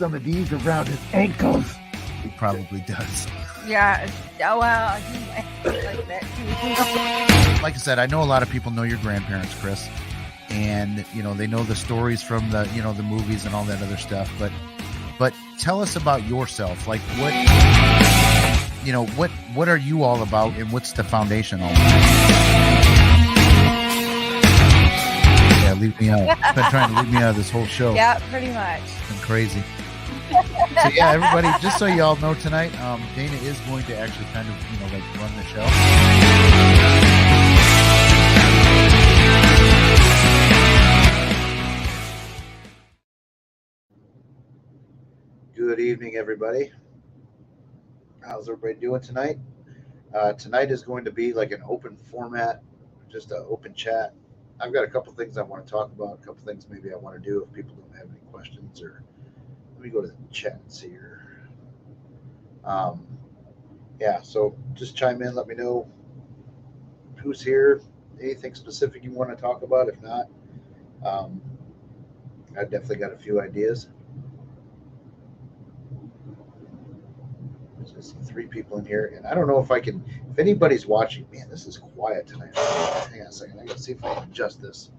some of these around his ankles. He probably does. Yeah. Oh, well, he like that too. Like I said, I know a lot of people know your grandparents, Chris, and they know the stories from the the movies and all that other stuff. But tell us about yourself. Like what are you all about, and what's the foundation all about? Yeah, leave me out. You've been trying to leave me out of this whole show. Yeah, pretty much. It's been crazy. So yeah, everybody, just so y'all know tonight, Dana is going to actually kind of run the show. Good evening, everybody. How's everybody doing tonight? Tonight is going to be like an open format, just an open chat. I've got a couple things I want to talk about, a couple things maybe I want to do if people don't have any questions. Or let me go to the chat and see here. Yeah, so just chime in, let me know who's here, anything specific you want to talk about. If not, I've definitely got a few ideas. I see 3 people in here, and I don't know if anybody's watching. Man, this is quiet tonight. Hang on a second. I gotta see if I can adjust this.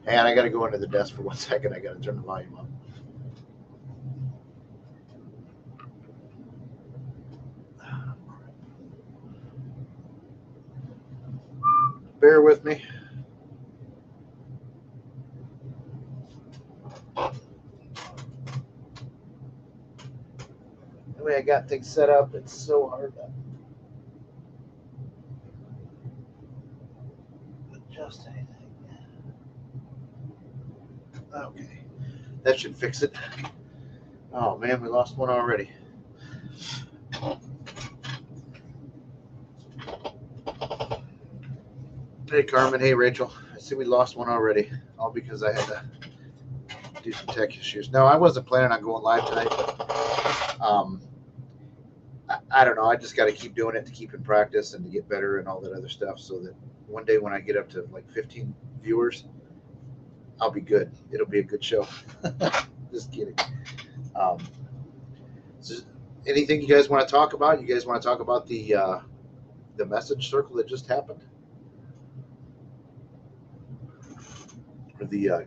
And I gotta go into the desk for 1 second. I gotta turn the volume up. Bear with me. The way I got things set up, it's so hard to adjust anything. Okay, that should fix it. Oh man, we lost one already. Hey Carmen, hey Rachel. I see we lost one already, all because I had to do some tech issues. No, I wasn't planning on going live tonight, but I don't know. I just got to keep doing it to keep in practice and to get better and all that other stuff, so that one day when I get up to like 15 viewers, I'll be good. It'll be a good show. Just kidding. So anything you guys want to talk about? You guys want to talk about the message circle that just happened? Or the,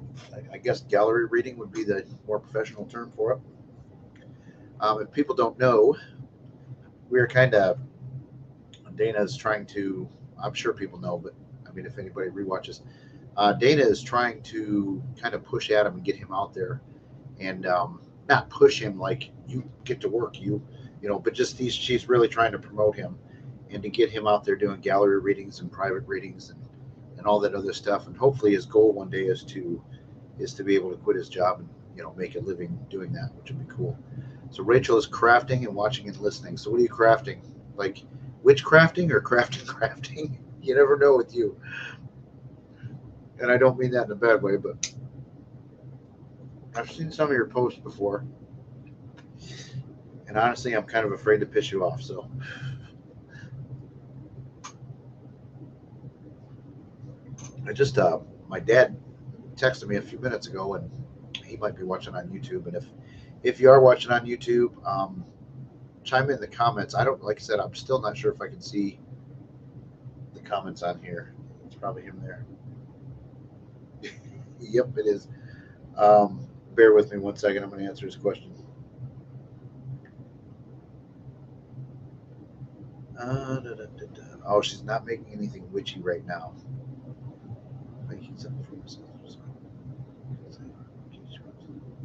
I guess gallery reading would be the more professional term for it. If people don't know, we're kind of, Dana's trying to, I'm sure people know, but I mean, if anybody rewatches, Dana is trying to kind of push Adam and get him out there, and not push him like you get to work, but just she's really trying to promote him and to get him out there doing gallery readings and private readings and all that other stuff. And hopefully his goal one day is to be able to quit his job and make a living doing that, which would be cool. So Rachel is crafting and watching and listening. So what are you crafting? Like witchcrafting or crafting? You never know with you. And I don't mean that in a bad way, but I've seen some of your posts before. And honestly, I'm kind of afraid to piss you off. So I just, my dad texted me a few minutes ago, and he might be watching on YouTube. And if you are watching on YouTube, chime in the comments. Like I said, I'm still not sure if I can see the comments on here. It's probably him there. Yep, it is. Bear with me 1 second. I'm going to answer his question. Oh, she's not making anything witchy right now. Making something for myself.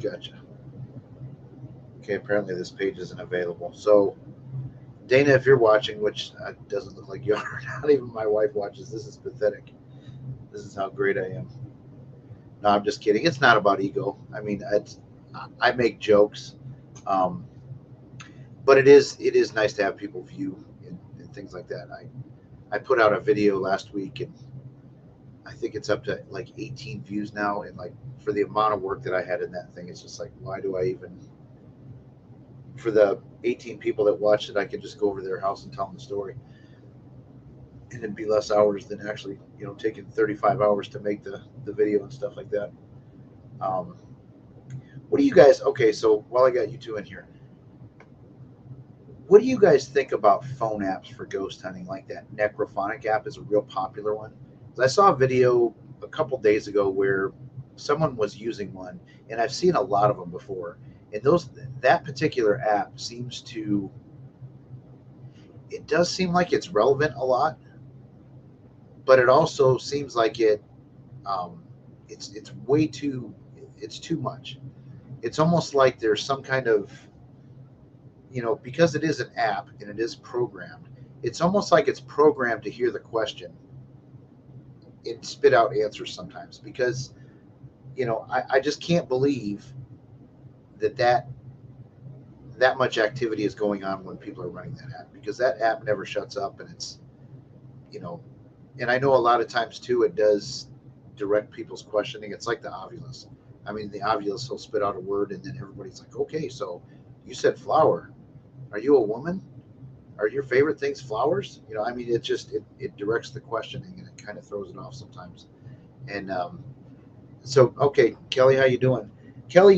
Gotcha. Okay, apparently this page isn't available. So, Dana, if you're watching, which doesn't look like you are, not even my wife watches, this is pathetic. This is how great I am. No, I'm just kidding. It's not about ego. I mean, I make jokes, but it is nice to have people view and things like that. I put out a video last week, and I think it's up to like 18 views now. And like for the amount of work that I had in that thing, it's just like, why do I even? For the 18 people that watched it, I could just go over to their house and tell them the story. and it'd be less hours than actually, taking 35 hours to make the video and stuff like that. Um, what do you guys? Okay, so while I got you two in here, what do you guys think about phone apps for ghost hunting? Like that Necrophonic app is a real popular one. 'Cause I saw a video a couple days ago where someone was using one, and I've seen a lot of them before. And that particular app seems to, it does seem like it's relevant a lot, but it also seems like um, it's way too, it's too much. It's almost like there's some kind of, because it is an app and it is programmed, it's almost like it's programmed to hear the question and spit out answers sometimes. Because, I just can't believe that much activity is going on when people are running that app, because that app never shuts up. And it's, you know, and I know a lot of times too, it does direct people's questioning. It's like the Ovilus. I mean, the Ovilus will spit out a word, and then everybody's like, okay, so you said flower. Are you a woman? Are your favorite things flowers? I mean, it directs the questioning, and it kind of throws it off sometimes. And so, okay, Kelly, how you doing? Kelly,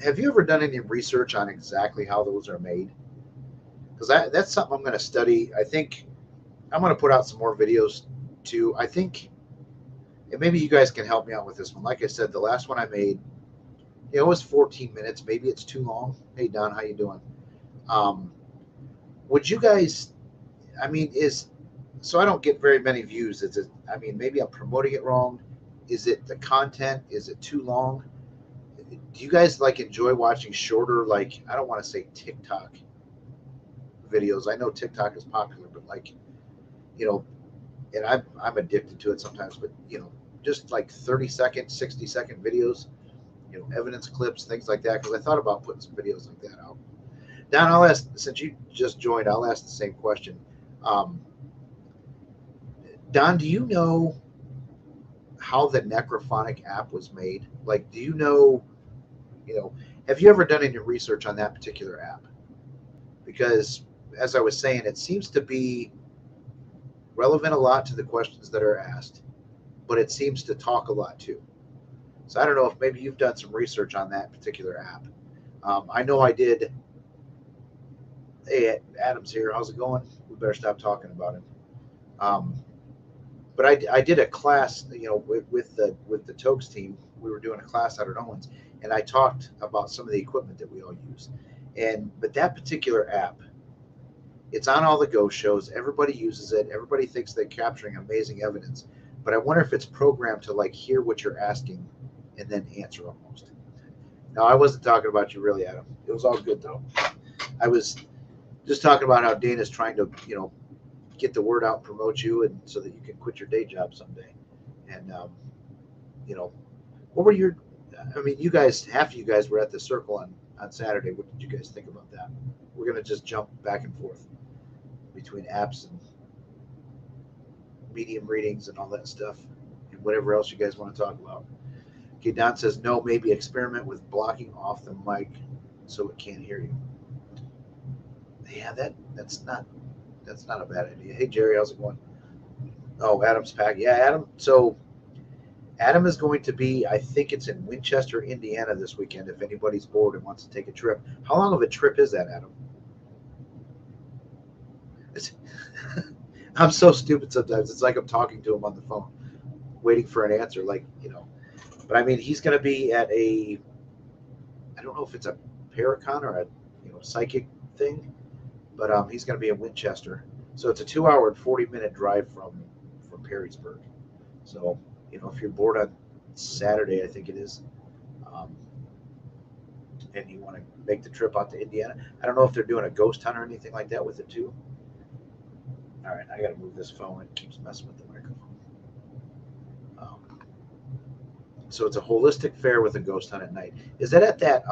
have you ever done any research on exactly how those are made? Because that's something I'm going to study. I think I'm going to put out some more videos too. I think, and maybe you guys can help me out with this one. Like I said, the last one I made, it was 14 minutes. Maybe it's too long. Hey, Don, how you doing? Would you guys, I mean, so I don't get very many views. I mean, maybe I'm promoting it wrong. Is it the content? Is it too long? Do you guys enjoy watching shorter, I don't want to say TikTok videos. I know TikTok is popular, but and I'm addicted to it sometimes, but just 30-second, 60-second videos, evidence clips, things like that. Because I thought about putting some videos like that out. Don, I'll ask, since you just joined, I'll ask the same question. Don, do you know how the Necrophonic app was made? Do you know, have you ever done any research on that particular app? Because as I was saying, it seems to be relevant a lot to the questions that are asked, but it seems to talk a lot too. So I don't know if maybe you've done some research on that particular app. I know I did. Hey, Adam's here. How's it going? We better stop talking about him. But I did a class, with the Tokes team. We were doing a class out at Owens, and I talked about some of the equipment that we all use. But that particular app, it's on all the ghost shows. Everybody uses it. Everybody thinks they're capturing amazing evidence. But I wonder if it's programmed to hear what you're asking and then answer almost. Now, I wasn't talking about you really, Adam. It was all good though. I was just talking about how Dana's trying to, get the word out, promote you, and so that you can quit your day job someday. And what were your? I mean, you guys, half of you guys were at the circle on Saturday. What did you guys think about that? We're gonna just jump back and forth between apps and medium readings and all that stuff, and whatever else you guys want to talk about. Okay, Don says no. Maybe experiment with blocking off the mic so it can't hear you. Yeah, that's not a bad idea. Hey, Jerry, how's it going? Oh, Adam's pack. Yeah, Adam. So Adam is going to be, I think it's in Winchester, Indiana this weekend, if anybody's bored and wants to take a trip. How long of a trip is that, Adam? I'm so stupid sometimes. It's like I'm talking to him on the phone, waiting for an answer, But I mean, he's going to be at I don't know if it's a Paracon or a psychic thing, but he's going to be in Winchester. So it's a 2-hour and 40-minute drive from Perrysburg. So if you're bored on Saturday, I think it is, and you want to make the trip out to Indiana, I don't know if they're doing a ghost hunt or anything like that with it too. All right, I got to move this phone. It keeps messing with the microphone. So it's a holistic fair with a ghost hunt at night. Is that at that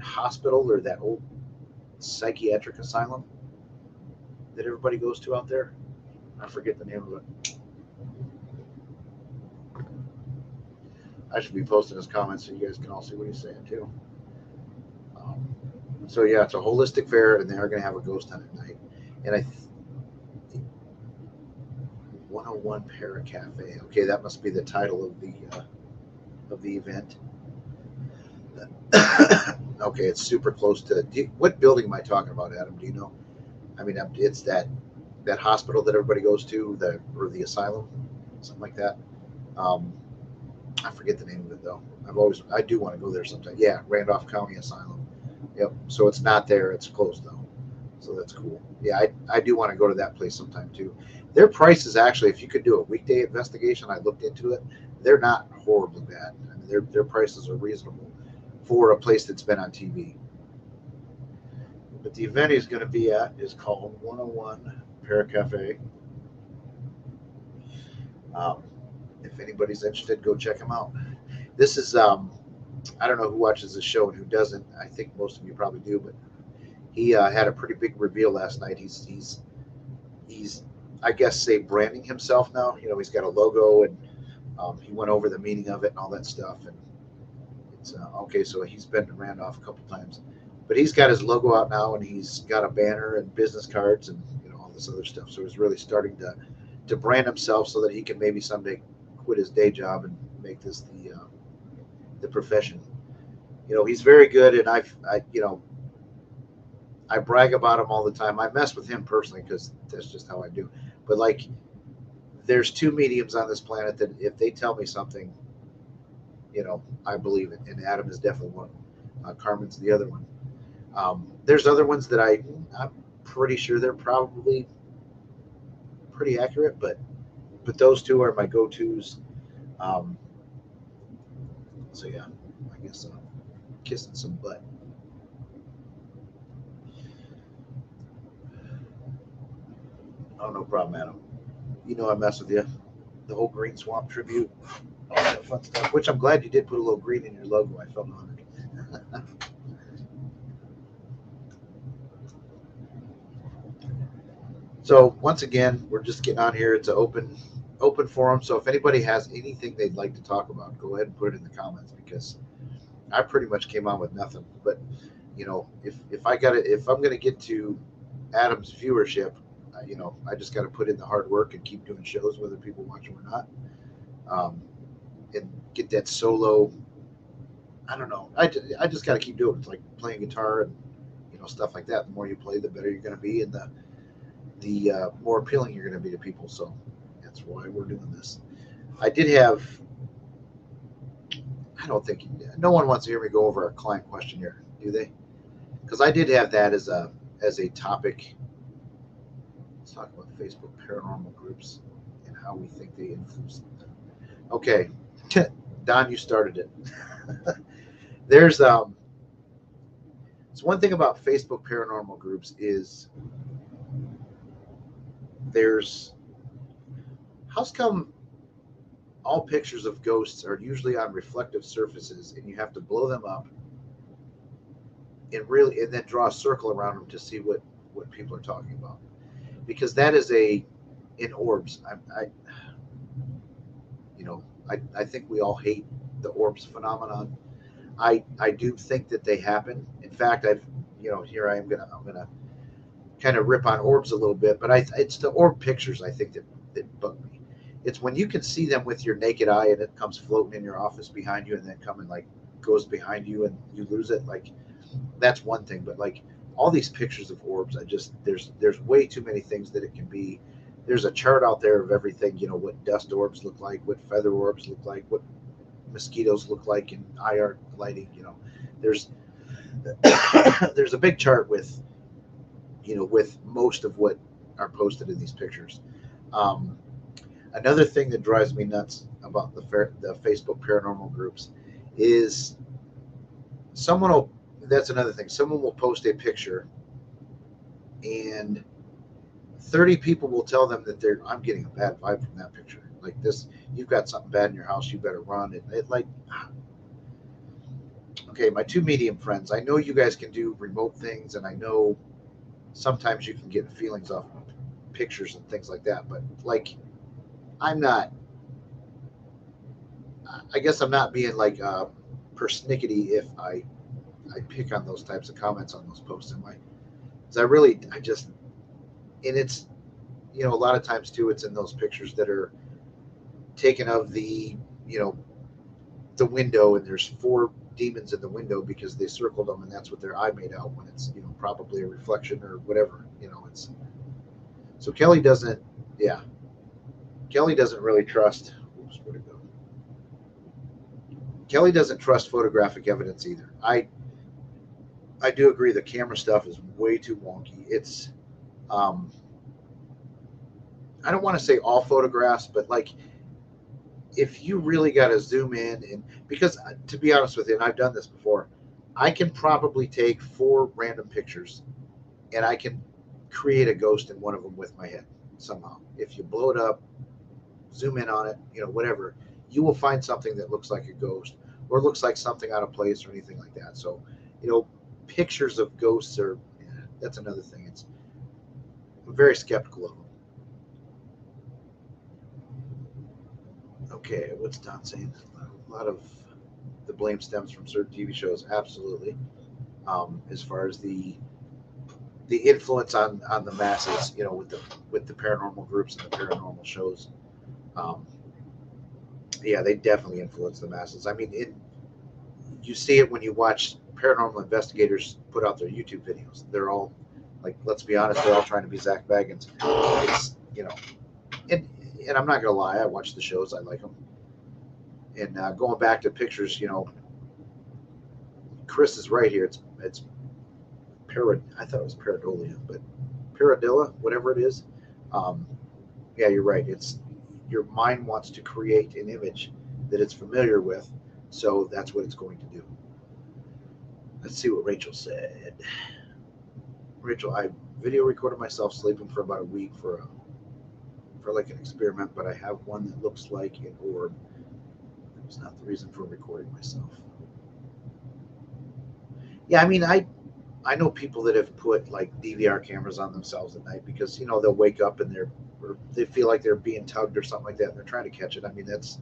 hospital or that old psychiatric asylum that everybody goes to out there? I forget the name of it. I should be posting his comments so you guys can all see what he's saying too. So yeah, it's a holistic fair, and they are going to have a ghost hunt at night. And 101 Para Cafe. Okay, that must be the title of the event. Okay, it's super close to. What building am I talking about, Adam? Do you know? I mean, it's that hospital that everybody goes to, or the asylum, something like that. Um, I forget the name of it though. I do want to go there sometime. Yeah, Randolph County Asylum. Yep. So it's not there. It's closed though. So that's cool. Yeah, I do want to go to that place sometime too. Their prices actually, if you could do a weekday investigation, I looked into it. They're not horribly bad. I mean, their prices are reasonable for a place that's been on TV. But the event he's going to be at is called 101 Para Cafe. Um, if anybody's interested, go check him out. This is I don't know who watches this show and who doesn't. I think most of you probably do, but he had a pretty big reveal last night. He's I guess say branding himself now. You know, he's got a logo and he went over the meaning of it and all that stuff. And it's okay. So he's been to Randolph a couple times, but he's got his logo out now and he's got a banner and business cards and all this other stuff. So he's really starting to brand himself so that he can maybe someday quit his day job and make this the profession. He's very good, and I brag about him all the time. I mess with him personally because that's just how I do. But like, there's two mediums on this planet that if they tell me something, I believe it. And Adam is definitely one. Carmen's the other one. There's other ones that I'm pretty sure they're probably pretty accurate, but those two are my go-tos. So yeah, I guess kissing some butt. Oh, no problem, Adam. I mess with you. The whole Green Swamp tribute, all that fun stuff. Which I'm glad you did put a little green in your logo. I felt honored. So once again, we're just getting on here. It's an open forum. So if anybody has anything they'd like to talk about, go ahead and put it in the comments because I pretty much came on with nothing. But if I'm gonna get to Adam's viewership, I just got to put in the hard work and keep doing shows, whether people watch them or not, and get that solo. I don't know. I just got to keep doing it. It's like playing guitar and stuff like that. The more you play, the better you're going to be, and the more appealing you're going to be to people. So that's why we're doing this. I did have. I don't think no one wants to hear me go over a client questionnaire, do they? Because I did have that as a topic. Let's talk about Facebook paranormal groups and how we think they influence them. Okay, Don, you started it. There's so one thing about Facebook paranormal groups is how's come all pictures of ghosts are usually on reflective surfaces and you have to blow them up and then draw a circle around them to see what people are talking about, because that is in orbs. I think we all hate the orbs phenomenon. I do think that they happen. In fact, here I'm gonna kind of rip on orbs a little bit, but it's the orb pictures I think that bug me. It's when you can see them with your naked eye and it comes floating in your office behind you and then come and like goes behind you and you lose it. Like, that's one thing, but like all these pictures of orbs, there's way too many things that it can be. There's a chart out there of everything, what dust orbs look like, what feather orbs look like, what mosquitoes look like in IR lighting. There's there's a big chart with most of what are posted in these pictures. Another thing that drives me nuts about the Facebook paranormal groups is that's another thing. Someone will post a picture and 30 people will tell them that I'm getting a bad vibe from that picture. Like this, you've got something bad in your house, you better run. Okay, my two medium friends, I know you guys can do remote things, and I know sometimes you can get feelings off pictures and things like that, but like, I guess I'm not being like persnickety if I pick on those types of comments on those posts, am I? Because and it's, a lot of times too, it's in those pictures that are taken of the the window, and there's 4 demons in the window because they circled them, and that's what their eye made out when it's probably a reflection or whatever. It's so Kelly doesn't. Yeah, Kelly doesn't really trust. Oops, where'd it go? Kelly doesn't trust photographic evidence either. I do agree the camera stuff is way too wonky. It's I don't want to say all photographs, but like if you really got to zoom in, and because to be honest with you, and I've done this before, I can probably take 4 random pictures and I can create a ghost in one of them with my head somehow. If you blow it up, zoom in on it, whatever, you will find something that looks like a ghost or looks like something out of place or anything like that. So, pictures of ghosts are, that's another thing. I'm very skeptical of them. Okay, what's Don saying? A lot of the blame stems from certain TV shows, absolutely. As far as the influence on the masses, with the paranormal groups and the paranormal shows, yeah, they definitely influence the masses. I mean, you see it when you watch paranormal investigators put out their YouTube videos. They're all like, let's be honest, they're all trying to be Zach Baggins. It's and I'm not gonna lie, I watch the shows, I like them. And going back to pictures, Chris is right here. It's I thought it was pareidolia, but paradilla, whatever it is. Yeah, you're right. It's your mind wants to create an image that it's familiar with, so that's what it's going to do. Let's see what Rachel said. Rachel, I video recorded myself sleeping for about a week for like an experiment, but I have one that looks like an orb. That was not the reason for recording myself. Yeah, I mean, I know people that have put like DVR cameras on themselves at night because they'll wake up and they feel like they're being tugged or something like that, and they're trying to catch it. I mean, there's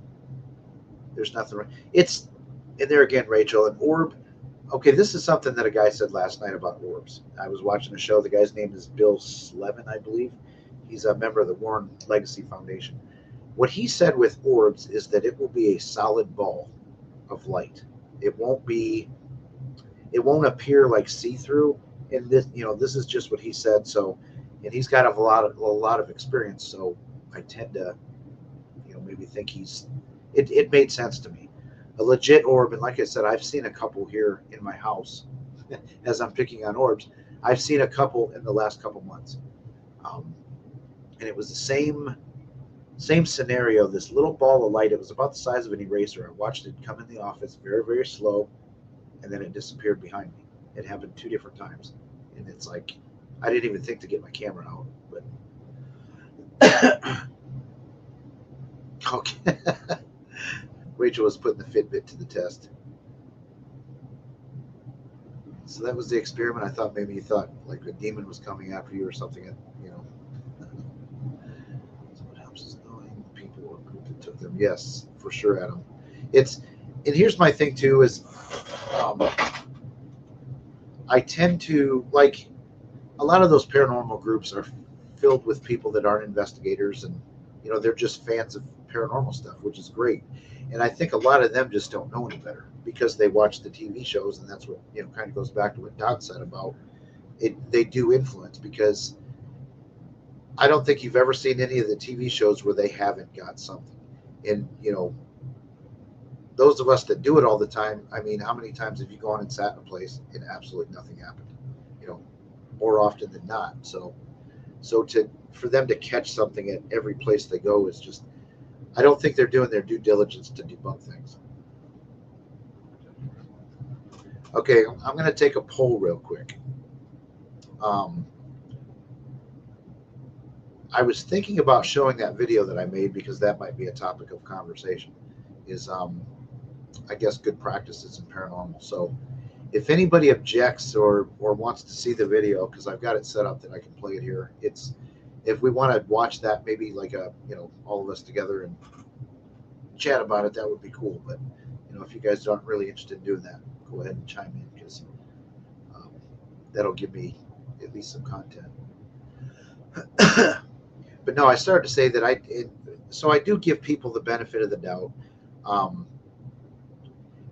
nothing wrong. And there again, Rachel, an orb. Okay, this is something that a guy said last night about orbs. I was watching a show. The guy's name is Bill Slevin, I believe. He's a member of the Warren Legacy Foundation. What he said with orbs is that it will be a solid ball of light. It won't appear like see-through. And this is just what he said. So, and he's got a lot of experience. So I tend to, maybe think it made sense to me. A legit orb, and like I said, I've seen a couple here in my house. As I'm picking on orbs, I've seen a couple in the last couple months, and it was the same scenario. This little ball of light. It was about the size of an eraser. I watched it come in the office, very, very slow, and then it disappeared behind me. It happened 2 different times, and it's like I didn't even think to get my camera out. But okay. Rachel was putting the Fitbit to the test. So that was the experiment. I thought maybe you thought like a demon was coming after you or something. So what helps is knowing people or group that took them. Yes, for sure, Adam. And here's my thing too is I tend to like a lot of those paranormal groups are filled with people that aren't investigators, and they're just fans of paranormal stuff, which is great. And I think a lot of them just don't know any better because they watch the TV shows, and that's what kind of goes back to what Don said about it. They do influence because I don't think you've ever seen any of the TV shows where they haven't got something. And those of us that do it all the time, I mean, how many times have you gone and sat in a place and absolutely nothing happened? More often than not. So for them to catch something at every place they go is just, I don't think they're doing their due diligence to debunk things. Okay, I'm going to take a poll real quick. I was thinking about showing that video that I made because that might be a topic of conversation. Is I guess good practices in paranormal. So if anybody objects or wants to see the video, because I've got it set up that I can play it here. If we want to watch that, maybe like all of us together and chat about it, that would be cool. But if you guys aren't really interested in doing that, go ahead and chime in because that'll give me at least some content. but no, I started to say that so I do give people the benefit of the doubt. Um,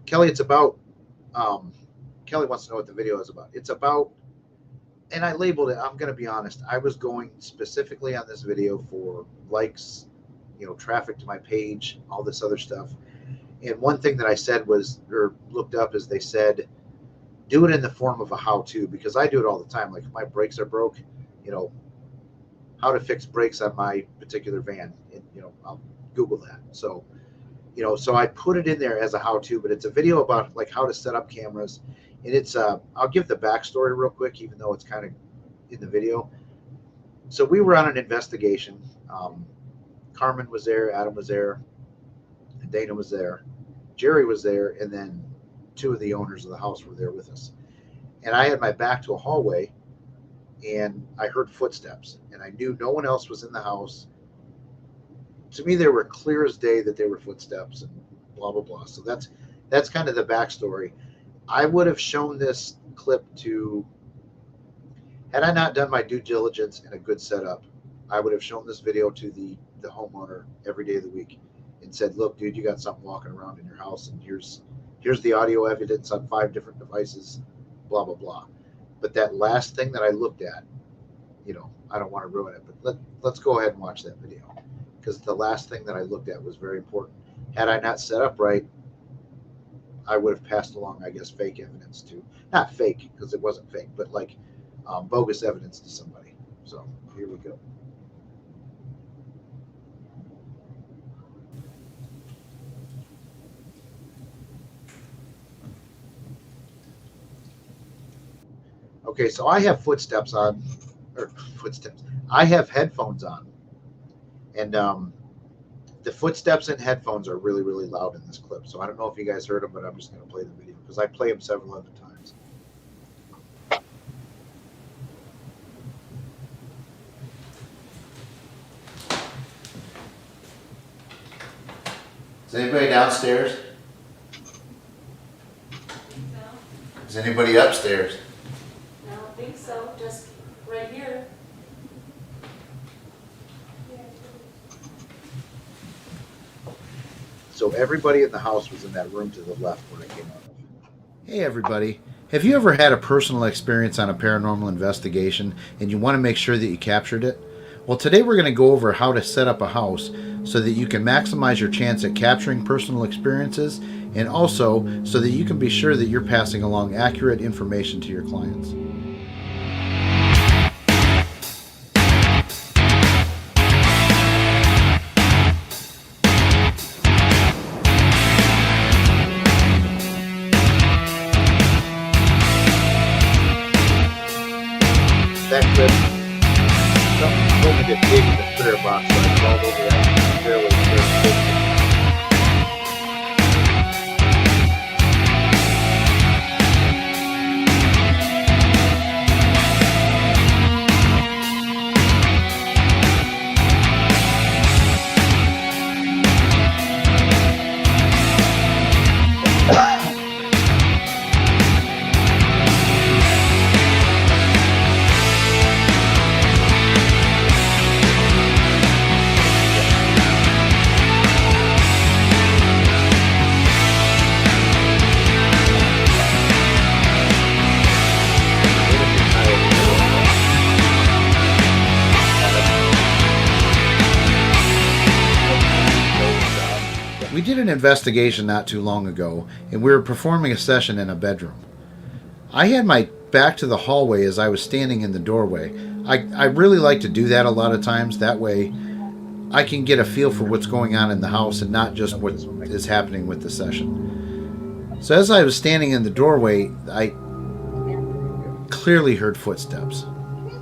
Kelly, it's about, Kelly wants to know what the video is about. It's about, and I labeled it, I'm going to be honest, I was going specifically on this video for likes, traffic to my page, all this other stuff. And one thing that I said was, or looked up, is they said, do it in the form of a how-to, because I do it all the time. Like if my brakes are broke, how to fix brakes on my particular van, and, I'll Google that. So, so I put it in there as a how-to, but it's a video about like how to set up cameras. And it's, I'll give the backstory real quick, even though it's kind of in the video. So we were on an investigation. Carmen was there, Adam was there, and Dana was there, Jerry was there, and then two of the owners of the house were there with us. And I had my back to a hallway, and I heard footsteps, and I knew no one else was in the house. To me, they were clear as day that they were footsteps, and blah blah blah. So that's kind of the backstory. I would have shown this clip to, had I not done my due diligence and a good setup, I would have shown this video to the homeowner every day of the week and said, look, dude, you got something walking around in your house, and here's the audio evidence on 5 different devices, blah blah blah. But that last thing that I looked at, I don't want to ruin it, but let's go ahead and watch that video, because the last thing that I looked at was very important. Had I not set up right, I would have passed along, I guess, fake evidence to, not fake because it wasn't fake, but like bogus evidence to somebody. So here we go. Okay, so I have footsteps on, or footsteps. I have headphones on, and the footsteps and headphones are really, really loud in this clip. So I don't know if you guys heard them, but I'm just going to play the video because I play them several other times. Is anybody downstairs? No, Is anybody upstairs? I don't think so, just right here. So everybody in the house was in that room to the left when I came out of. Hey everybody, have you ever had a personal experience on a paranormal investigation and you want to make sure that you captured it? Well, today we're going to go over how to set up a house so that you can maximize your chance at capturing personal experiences, and also so that you can be sure that you're passing along accurate information to your clients. That clip, something told me to dig in the Twitter box, so I crawled over that fairly quick. We did an investigation not too long ago, and we were performing a session in a bedroom. I had my back to the hallway as I was standing in the doorway. I really like to do that a lot of times. That way I can get a feel for what's going on in the house and not just what is happening with the session. So as I was standing in the doorway, I clearly heard footsteps.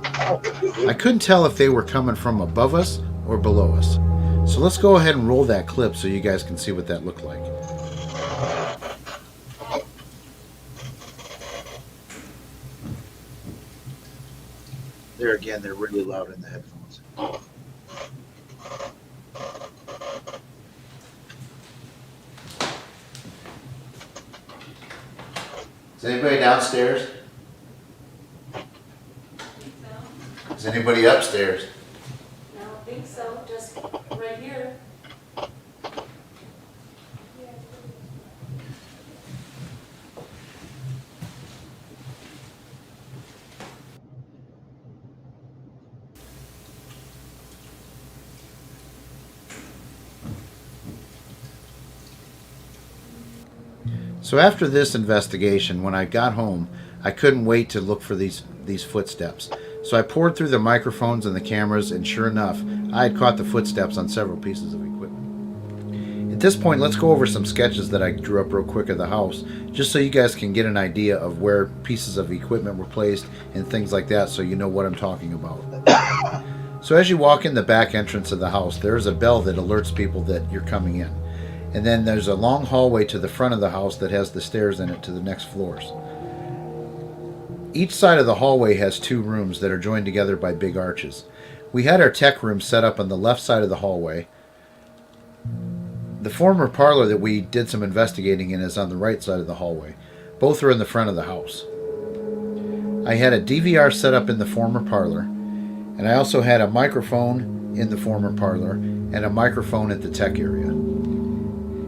I couldn't tell if they were coming from above us or below us. So let's go ahead and roll that clip so you guys can see what that looked like. There again, they're really loud in the headphones. Is anybody downstairs? Think so? Is anybody upstairs? I don't think so, just right here. So after this investigation, when I got home, I couldn't wait to look for these footsteps. So I poured through the microphones and the cameras, and sure enough, I had caught the footsteps on several pieces of equipment. At this point, let's go over some sketches that I drew up real quick of the house, just so you guys can get an idea of where pieces of equipment were placed and things like that, so you know what I'm talking about. So as you walk in the back entrance of the house, there's a bell that alerts people that you're coming in. And then there's a long hallway to the front of the house that has the stairs in it to the next floors. Each side of the hallway has two rooms that are joined together by big arches. We had our tech room set up on the left side of the hallway. The former parlor that we did some investigating in is on the right side of the hallway. Both are in the front of the house. I had a DVR set up in the former parlor, and I also had a microphone in the former parlor and a microphone at the tech area.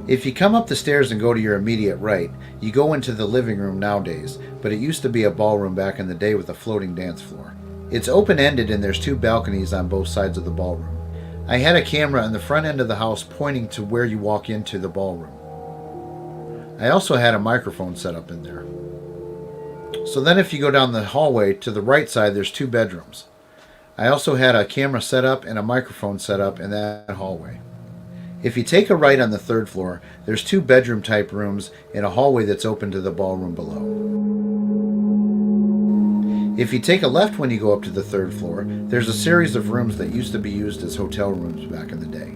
If you come up the stairs and go to your immediate right, you go into the living room nowadays, but it used to be a ballroom back in the day with a floating dance floor. It's open-ended and there's two balconies on both sides of the ballroom. I had a camera on the front end of the house pointing to where you walk into the ballroom. I also had a microphone set up in there. So then if you go down the hallway to the right side, there's two bedrooms. I also had a camera set up and a microphone set up in that hallway. If you take a right on the third floor, there's two bedroom type rooms and a hallway that's open to the ballroom below. If you take a left when you go up to the third floor, there's a series of rooms that used to be used as hotel rooms back in the day.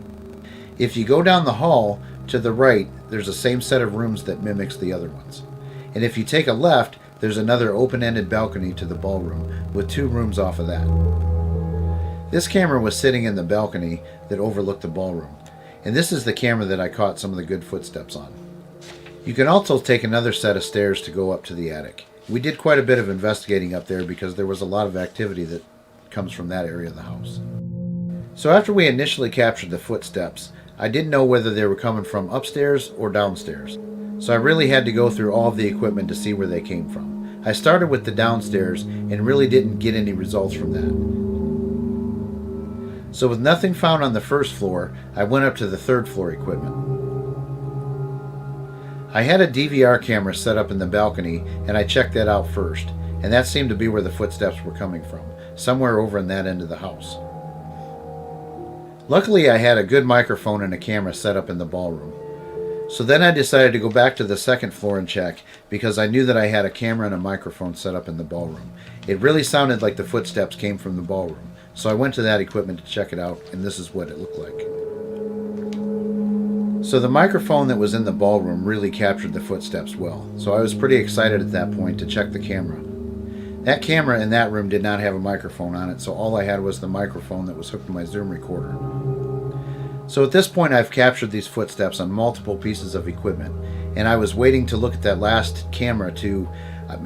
If you go down the hall to the right, there's the same set of rooms that mimics the other ones. And if you take a left, there's another open-ended balcony to the ballroom with two rooms off of that. This camera was sitting in the balcony that overlooked the ballroom. And this is the camera that I caught some of the good footsteps on. You can also take another set of stairs to go up to the attic. We did quite a bit of investigating up there because there was a lot of activity that comes from that area of the house. So after we initially captured the footsteps, I didn't know whether they were coming from upstairs or downstairs. So I really had to go through all of the equipment to see where they came from. I started with the downstairs and really didn't get any results from that. So with nothing found on the first floor, I went up to the third floor equipment. I had a DVR camera set up in the balcony and I checked that out first, and that seemed to be where the footsteps were coming from, somewhere over in that end of the house. Luckily I had a good microphone and a camera set up in the ballroom. So then I decided to go back to the second floor and check, because I knew that I had a camera and a microphone set up in the ballroom. It really sounded like the footsteps came from the ballroom. So I went to that equipment to check it out, and this is what it looked like. So the microphone that was in the ballroom really captured the footsteps well, so I was pretty excited at that point to check the camera. That camera in that room did not have a microphone on it, so all I had was the microphone that was hooked to my Zoom recorder. So at this point I've captured these footsteps on multiple pieces of equipment, and I was waiting to look at that last camera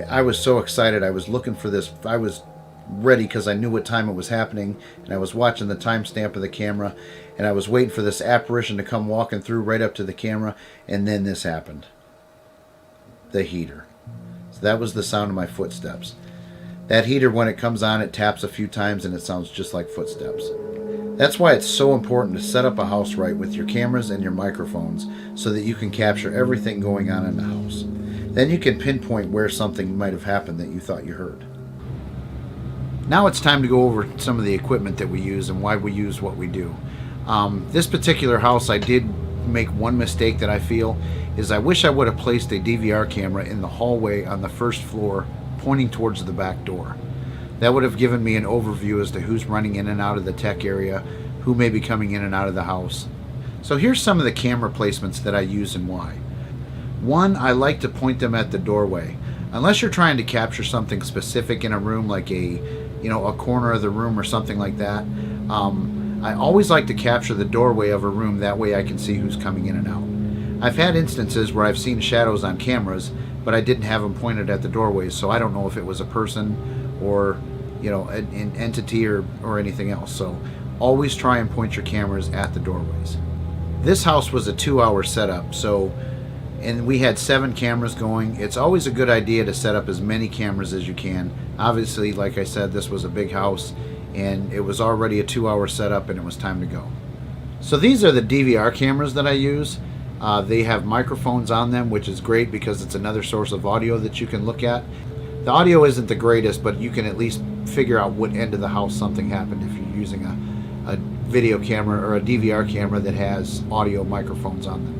I was so excited. I was looking for this. I was ready because I knew what time it was happening, and I was watching the timestamp of the camera, and I was waiting for this apparition to come walking through right up to the camera, and then this happened. The heater. So that was the sound of my footsteps. That heater, when it comes on, it taps a few times and it sounds just like footsteps. That's why it's so important to set up a house right with your cameras and your microphones so that you can capture everything going on in the house. Then you can pinpoint where something might have happened that you thought you heard. Now it's time to go over some of the equipment that we use and why we use what we do. This particular house, I did make one mistake that I feel is I wish I would have placed a DVR camera in the hallway on the first floor pointing towards the back door. That would have given me an overview as to who's running in and out of the tech area, who may be coming in and out of the house. So here's some of the camera placements that I use and why. One, I like to point them at the doorway. Unless you're trying to capture something specific in a room, like a corner of the room or something like that, I always like to capture the doorway of a room. That way I can see who's coming in and out. I've had instances where I've seen shadows on cameras, but I didn't have them pointed at the doorways, so I don't know if it was a person or an entity or anything else. So always try and point your cameras at the doorways. This house was a 2-hour setup, and we had 7 cameras going. It's always a good idea to set up as many cameras as you can. Obviously, like I said, this was a big house and it was already a 2-hour setup and it was time to go. So these are the DVR cameras that I use. They have microphones on them, which is great because it's another source of audio that you can look at. The audio isn't the greatest, but you can at least figure out what end of the house something happened if you're using a video camera or a DVR camera that has audio microphones on them.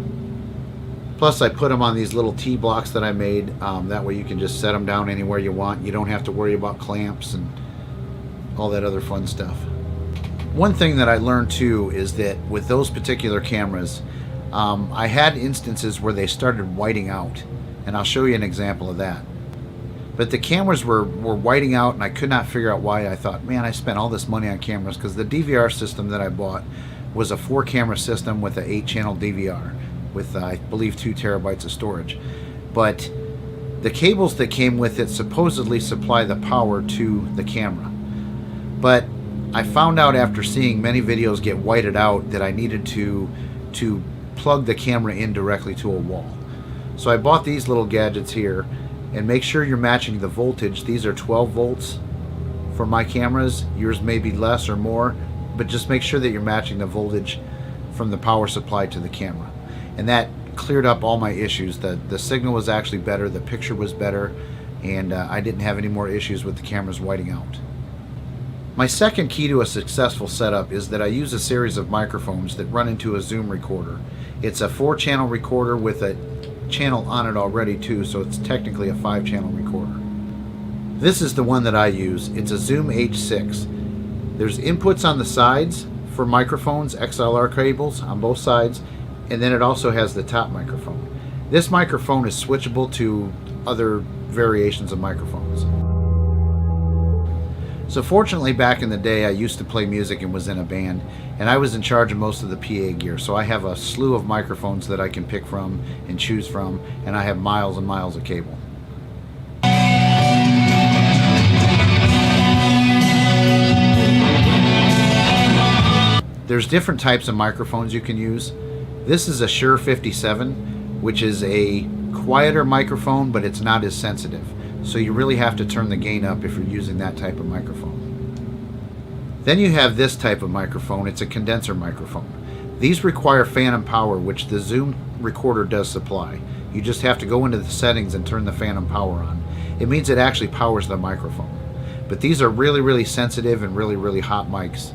Plus I put them on these little T-blocks that I made. That way you can just set them down anywhere you want. You don't have to worry about clamps and all that other fun stuff. One thing that I learned too is that with those particular cameras, I had instances where they started whiting out, and I'll show you an example of that. But the cameras were whiting out and I could not figure out why. I thought, man, I spent all this money on cameras, because the DVR system that I bought was a 4-camera system with an 8-channel DVR with I believe 2 terabytes of storage. But the cables that came with it supposedly supply the power to the camera. But I found out after seeing many videos get whited out that I needed to plug the camera in directly to a wall. So I bought these little gadgets here, and make sure you're matching the voltage. These are 12 volts for my cameras. Yours may be less or more, but just make sure that you're matching the voltage from the power supply to the camera. And that cleared up all my issues. The signal was actually better, the picture was better, and I didn't have any more issues with the cameras whiting out. My second key to a successful setup is that I use a series of microphones that run into a Zoom recorder. It's a 4-channel recorder with a channel on it already too, so it's technically a 5-channel recorder. This is the one that I use. It's a Zoom H6. There's inputs on the sides for microphones, XLR cables on both sides, and then it also has the top microphone. This microphone is switchable to other variations of microphones. So fortunately, back in the day, I used to play music and was in a band, and I was in charge of most of the PA gear. So I have a slew of microphones that I can pick from and choose from, and I have miles and miles of cable. There's different types of microphones you can use. This is a Shure 57, which is a quieter microphone, but it's not as sensitive. So you really have to turn the gain up if you're using that type of microphone. Then you have this type of microphone. It's a condenser microphone. These require phantom power, which the Zoom recorder does supply. You just have to go into the settings and turn the phantom power on. It means it actually powers the microphone. But these are really, really sensitive and really, really hot mics.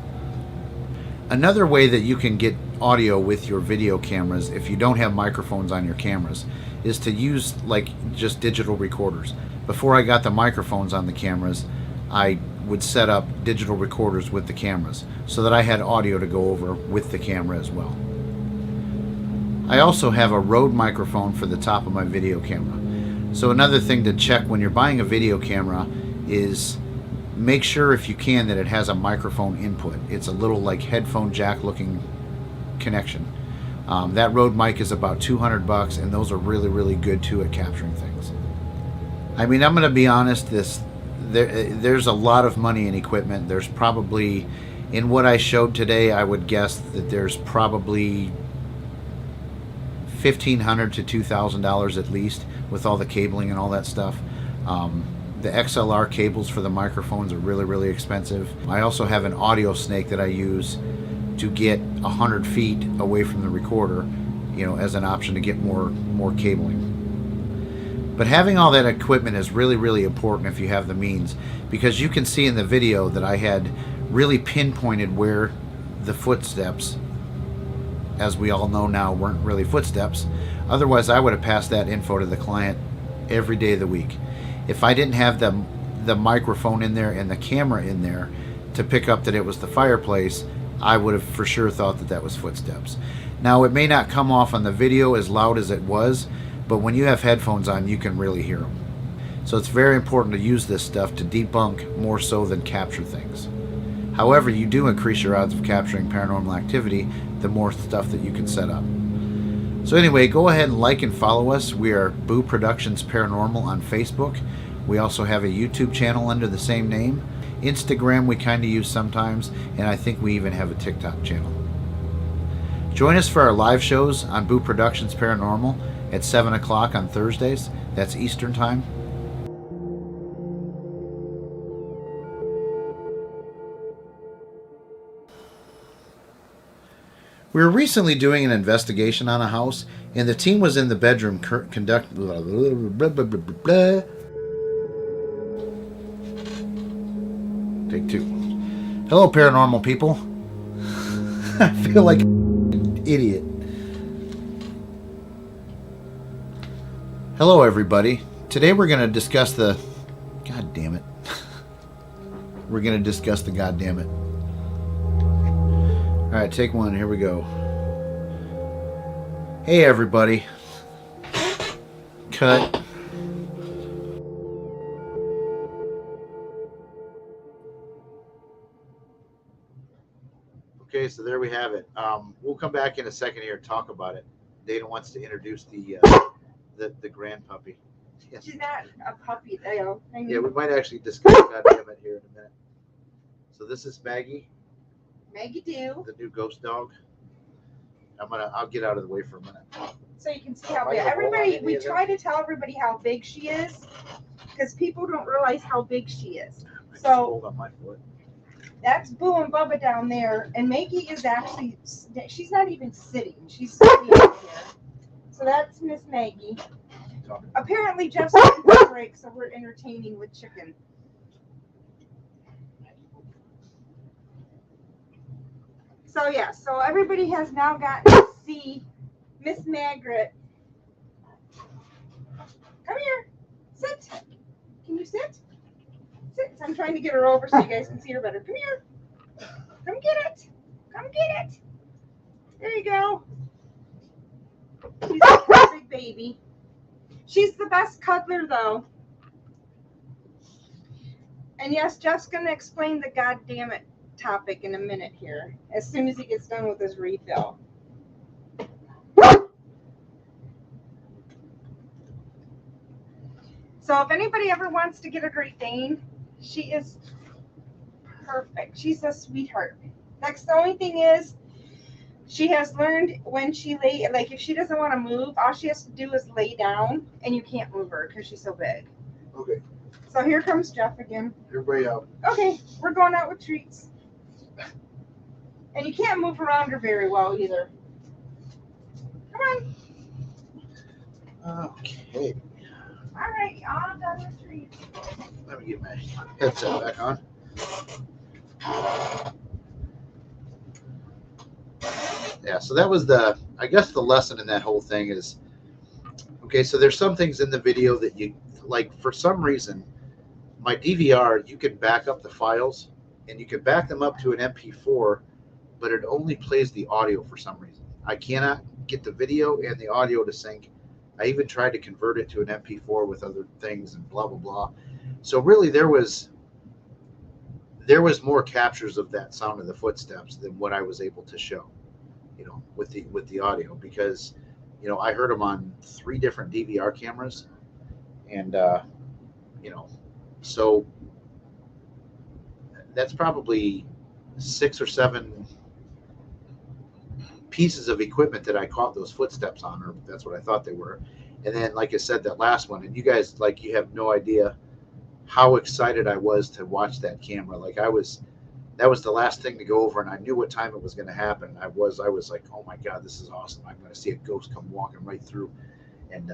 Another way that you can get audio with your video cameras, if you don't have microphones on your cameras, is to use like just digital recorders. Before I got the microphones on the cameras, I would set up digital recorders with the cameras so that I had audio to go over with the camera as well. I also have a Rode microphone for the top of my video camera. So another thing to check when you're buying a video camera is make sure, if you can, that it has a microphone input. It's a little like headphone jack looking connection. That Rode mic is about $200, and those are really, really good too at capturing things. I mean, I'm going to be honest, there's a lot of money in equipment. There's probably, in what I showed today, I would guess that there's probably $1,500 to $2,000 at least with all the cabling and all that stuff. The XLR cables for the microphones are really, really expensive. I also have an audio snake that I use to get 100 feet away from the recorder, as an option to get more cabling. But having all that equipment is really, really important if you have the means, because you can see in the video that I had really pinpointed where the footsteps, as we all know now, weren't really footsteps. Otherwise, I would have passed that info to the client every day of the week. If I didn't have the microphone in there and the camera in there to pick up that it was the fireplace, I would have for sure thought that that was footsteps. Now, it may not come off on the video as loud as it was, but when you have headphones on, you can really hear them. So it's very important to use this stuff to debunk more so than capture things. However, you do increase your odds of capturing paranormal activity the more stuff that you can set up. So anyway, go ahead and like and follow us. We are Boo Productions Paranormal on Facebook. We also have a YouTube channel under the same name. Instagram we kind of use sometimes, and I think we even have a TikTok channel. Join us for our live shows on Boo Productions Paranormal at 7 o'clock on Thursdays. That's Eastern Time. We were recently doing an investigation on a house, and the team was in the bedroom conduct. Blah, blah, blah, blah, blah, blah. Take 2. Hello, paranormal people. I feel like an idiot. Hello, everybody. Today we're going to discuss the... God damn it. We're going to discuss the God damn it. All right, take 1. Here we go. Hey, everybody. Cut. Okay, so there we have it. We'll come back in a second here and talk about it. Dana wants to introduce the grand puppy. Yes. She's not a puppy, though. Yeah, we might actually discuss goddamn it here in a minute. So this is Maggie, Maggie do. the new ghost dog. I'll get out of the way for a minute. So you can see how big. Everybody, we try to tell everybody how big she is, because people don't realize how big she is. So Hold on my foot. that's Boo and Bubba down there, and Maggie is actually, she's not even sitting. She's sitting up here. So that's Miss Maggie. Apparently Jeff's taking a break, so we're entertaining with chicken. So yeah, so everybody has now gotten to see Miss Margaret. Come here, sit. Can you sit? Sit. I'm trying to get her over so you guys can see her better. Come here. Come get it. Come get it. There you go. She's a big baby. She's the best cuddler though. And yes, Jeff's gonna explain the goddamn it topic in a minute here, as soon as he gets done with his refill. So if anybody ever wants to get a Great Dane, she is perfect. She's a sweetheart. That's the only thing is, she has learned when she like if she doesn't want to move, all she has to do is lay down, and you can't move her because she's so big. Okay. So here comes Jeff again. Everybody out. Okay, we're going out with treats. And you can't move around her very well either. Come on. Okay. All right, all done with treats. Let me get my headset back on. Yeah, so that was I guess the lesson in that whole thing is, okay, so there's some things in the video that you, like for some reason, my DVR, you can back up the files and you can back them up to an MP4, but it only plays the audio for some reason. I cannot get the video and the audio to sync. I even tried to convert it to an MP4 with other things and blah, blah, blah. So really there was more captures of that sound of the footsteps than what I was able to show, with the audio, because, I heard them on 3 different DVR cameras, and, so that's probably 6 or 7 pieces of equipment that I caught those footsteps on, or that's what I thought they were. And then, like I said, that last one, and you guys, you have no idea how excited I was to watch that camera. That was the last thing to go over, and I knew what time it was going to happen. I was like, oh my God, this is awesome. I'm going to see a ghost come walking right through. And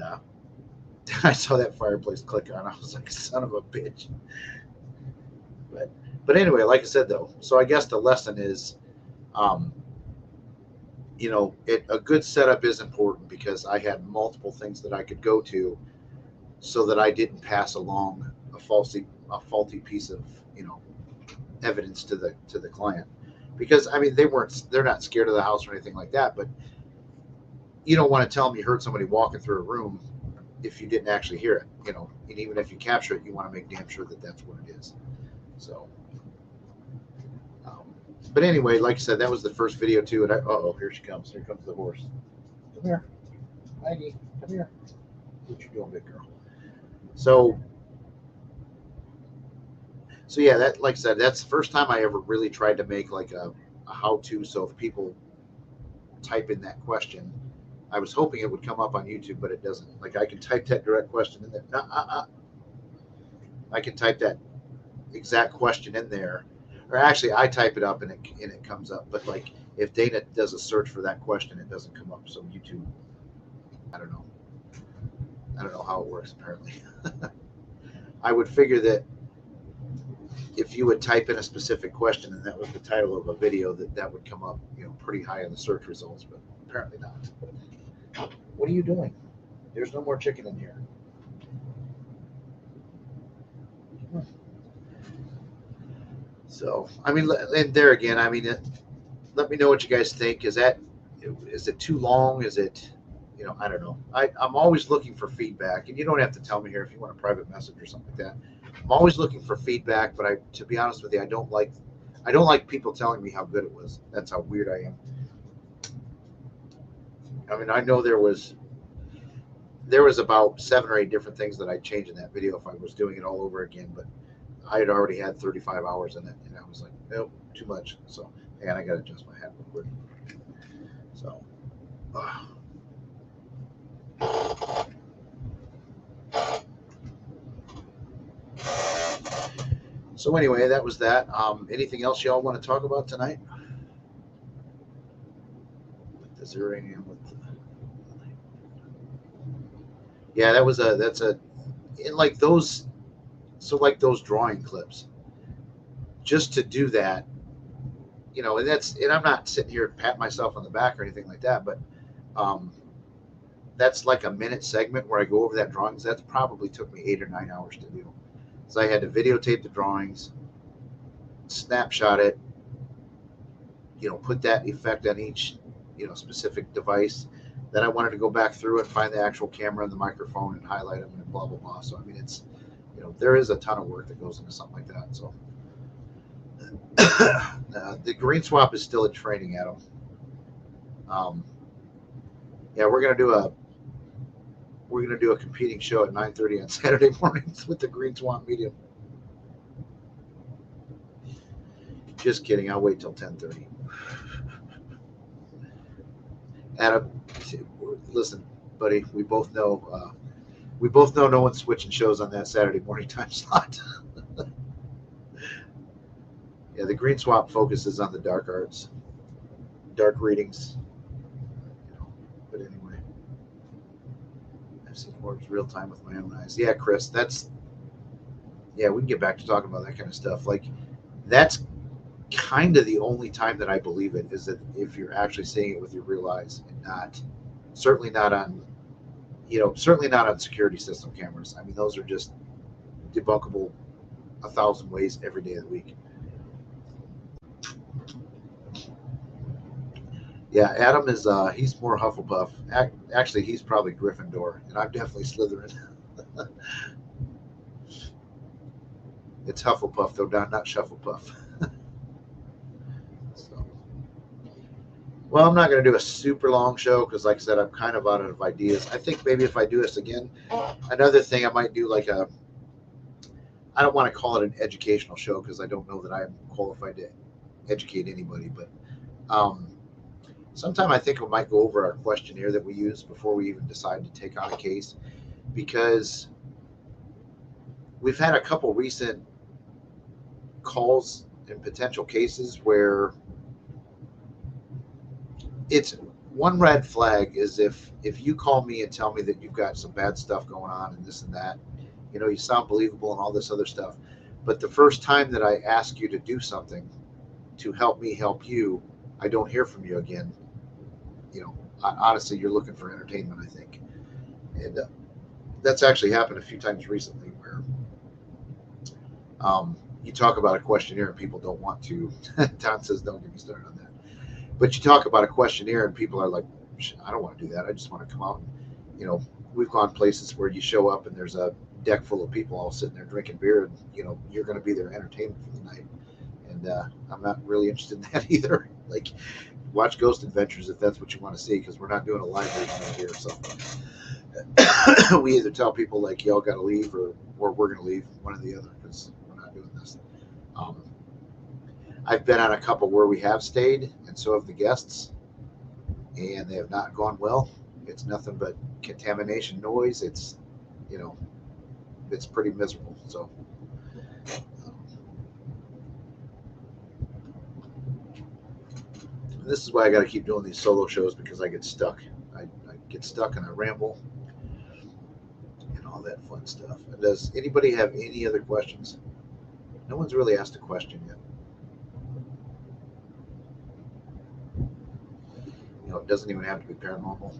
I saw that fireplace click on. I was like, son of a bitch. But anyway, like I said, though, so I guess the lesson is, a good setup is important, because I had multiple things that I could go to so that I didn't pass along a faulty piece of, evidence to the client. Because they're not scared of the house or anything like that, but you don't want to tell them you heard somebody walking through a room if you didn't actually hear it, and even if you capture it, you want to make damn sure that that's what it is. So but anyway, like I said, that was the first video too, and here she comes. Here comes the horse. Come here, Maggie. Come here. What you doing, big girl? So So yeah, that, like I said, that's the first time I ever really tried to make like a how-to. So if people type in that question, I was hoping it would come up on YouTube, but it doesn't. Like I can type that direct question in there. I can type that exact question in there, or actually I type it up and it comes up. But like if Dana does a search for that question, it doesn't come up. So YouTube, I don't know. I don't know how it works. Apparently, I would figure that if you would type in a specific question and that was the title of a video, that would come up, pretty high in the search results. But apparently not. What are you doing? There's no more chicken in here. So, I mean, and there again, I mean, let me know what you guys think. Is it too long? Is it, I don't know. I'm always looking for feedback, and you don't have to tell me here if you want a private message or something like that. I'm always looking for feedback, but to be honest with you, I don't like people telling me how good it was. That's how weird I am. I mean, I know there was about 7 or 8 different things that I'd change in that video if I was doing it all over again, but I had already had 35 hours in it, and I was like, nope, too much. So, and I got to adjust my hat real quick. So, so anyway, that was that. Anything else y'all want to talk about tonight? With the zeroing in with yeah, that's in like those. So like those drawing clips, just to do that, and I'm not sitting here patting myself on the back or anything like that, but that's like a minute segment where I go over that drawings. That's probably took me 8 or 9 hours to do. So I had to videotape the drawings, snapshot it, put that effect on each, specific device. Then I wanted to go back through and find the actual camera and the microphone and highlight them and blah, blah, blah. So, I mean, it's, there is a ton of work that goes into something like that. So the green swap is still in training, Adam. Yeah, we're gonna do a competing show at 9:30 on Saturday mornings with the green swap medium. Just kidding. I'll wait till 10:30. Adam, listen, buddy. We both know no one's switching shows on that Saturday morning time slot. Yeah, the green swap focuses on the dark arts, dark readings. But anyway, I've seen orbs real time with my own eyes. Yeah, Chris, we can get back to talking about that kind of stuff. Like, that's kind of the only time that I believe it, is that if you're actually seeing it with your real eyes, and certainly not on security system cameras. I mean, those are just debunkable 1,000 ways every day of the week. Yeah, Adam is he's more Hufflepuff. Actually, he's probably Gryffindor, and I'm definitely Slytherin. It's Hufflepuff, though, not Shufflepuff. So, well, I'm not going to do a super long show because, like I said, I'm kind of out of ideas. I think maybe if I do this again, another thing I might do I don't want to call it an educational show because I don't know that I'm qualified to educate anybody, but sometime I think we might go over our questionnaire that we use before we even decide to take on a case, because we've had a couple recent calls and potential cases where it's one red flag is if you call me and tell me that you've got some bad stuff going on and this and that, you sound believable and all this other stuff, but the first time that I ask you to do something to help me help you, I don't hear from you again. Honestly, you're looking for entertainment, I think. And that's actually happened a few times recently where you talk about a questionnaire and people don't want to. Don says, don't get me started on that. But you talk about a questionnaire and people are like, I don't want to do that. I just want to come out. And, we've gone places where you show up and there's a deck full of people all sitting there drinking beer, and, you're going to be their entertainment for the night. And I'm not really interested in that either. Like, watch Ghost Adventures if that's what you want to see, because we're not doing a live version of here. So we either tell people like y'all got to leave, or we're going to leave, one or the other, because we're not doing this. Um, I've been on a couple where we have stayed, and so have the guests, and they have not gone well. It's nothing but contamination, noise. It's, you know, it's pretty miserable. So, this is why I got to keep doing these solo shows, because I get stuck. I get stuck and I ramble and all that fun stuff. And does anybody have any other questions? No one's really asked a question yet. You know, it doesn't even have to be paranormal.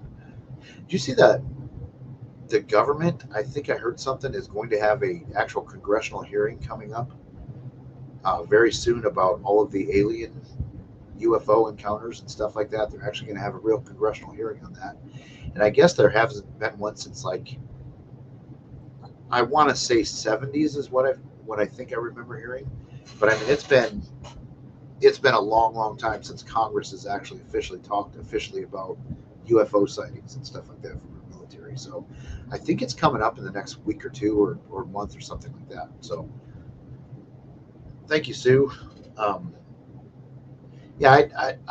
Did you see that the government, I think I heard something, is going to have a actual congressional hearing coming up very soon about all of the alien UFO encounters and stuff like that. They're actually going to have a real congressional hearing on that. And I guess there hasn't been one since, like, I want to say 70s is what I think I remember hearing. But I mean, it's been a long time since Congress has actually talked officially about UFO sightings and stuff like that from our military. So I think it's coming up in the next week or two or month or something like that. So thank you, Sue. I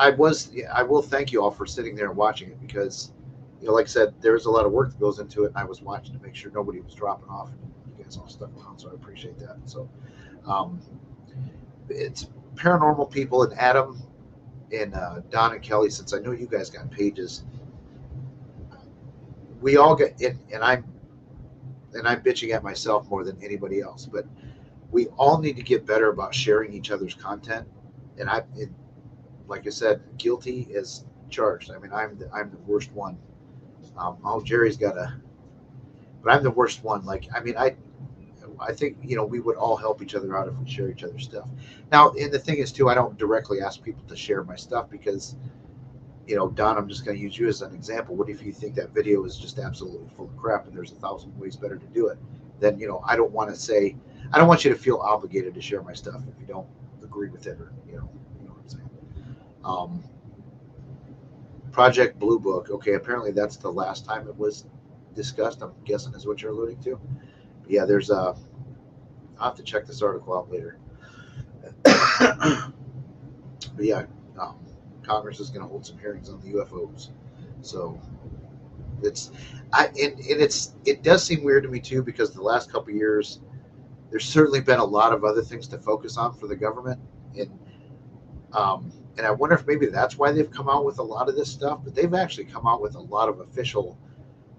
will thank you all for sitting there and watching it, because, you know, like I said, there's a lot of work that goes into it, and I was watching to make sure nobody was dropping off and you guys all stuck around, so I appreciate that. So it's Paranormal People and Adam and Don and Kelly. Since I know you guys got pages, we all get in, and I'm bitching at myself more than anybody else, but we all need to get better about sharing each other's content. And like I said, guilty as charged. I mean, I'm the worst one. Jerry's got but I'm the worst one. Like, I mean, I think, you know, we would all help each other out if we share each other's stuff. Now, and the thing is too, I don't directly ask people to share my stuff because, you know, Don, I'm just going to use you as an example. What if you think that video is just absolutely full of crap and there's 1,000 ways better to do it? Then, you know, I don't want you to feel obligated to share my stuff if you don't agree with it, or, you know what I'm saying. Project Blue Book. Okay, apparently that's the last time it was discussed. I'm guessing is what you're alluding to. But yeah, I'll have to check this article out later. But yeah, Congress is going to hold some hearings on the UFOs. So it does seem weird to me too, because the last couple of years, there's certainly been a lot of other things to focus on for the government, and I wonder if maybe that's why they've come out with a lot of this stuff. But they've actually come out with a lot of official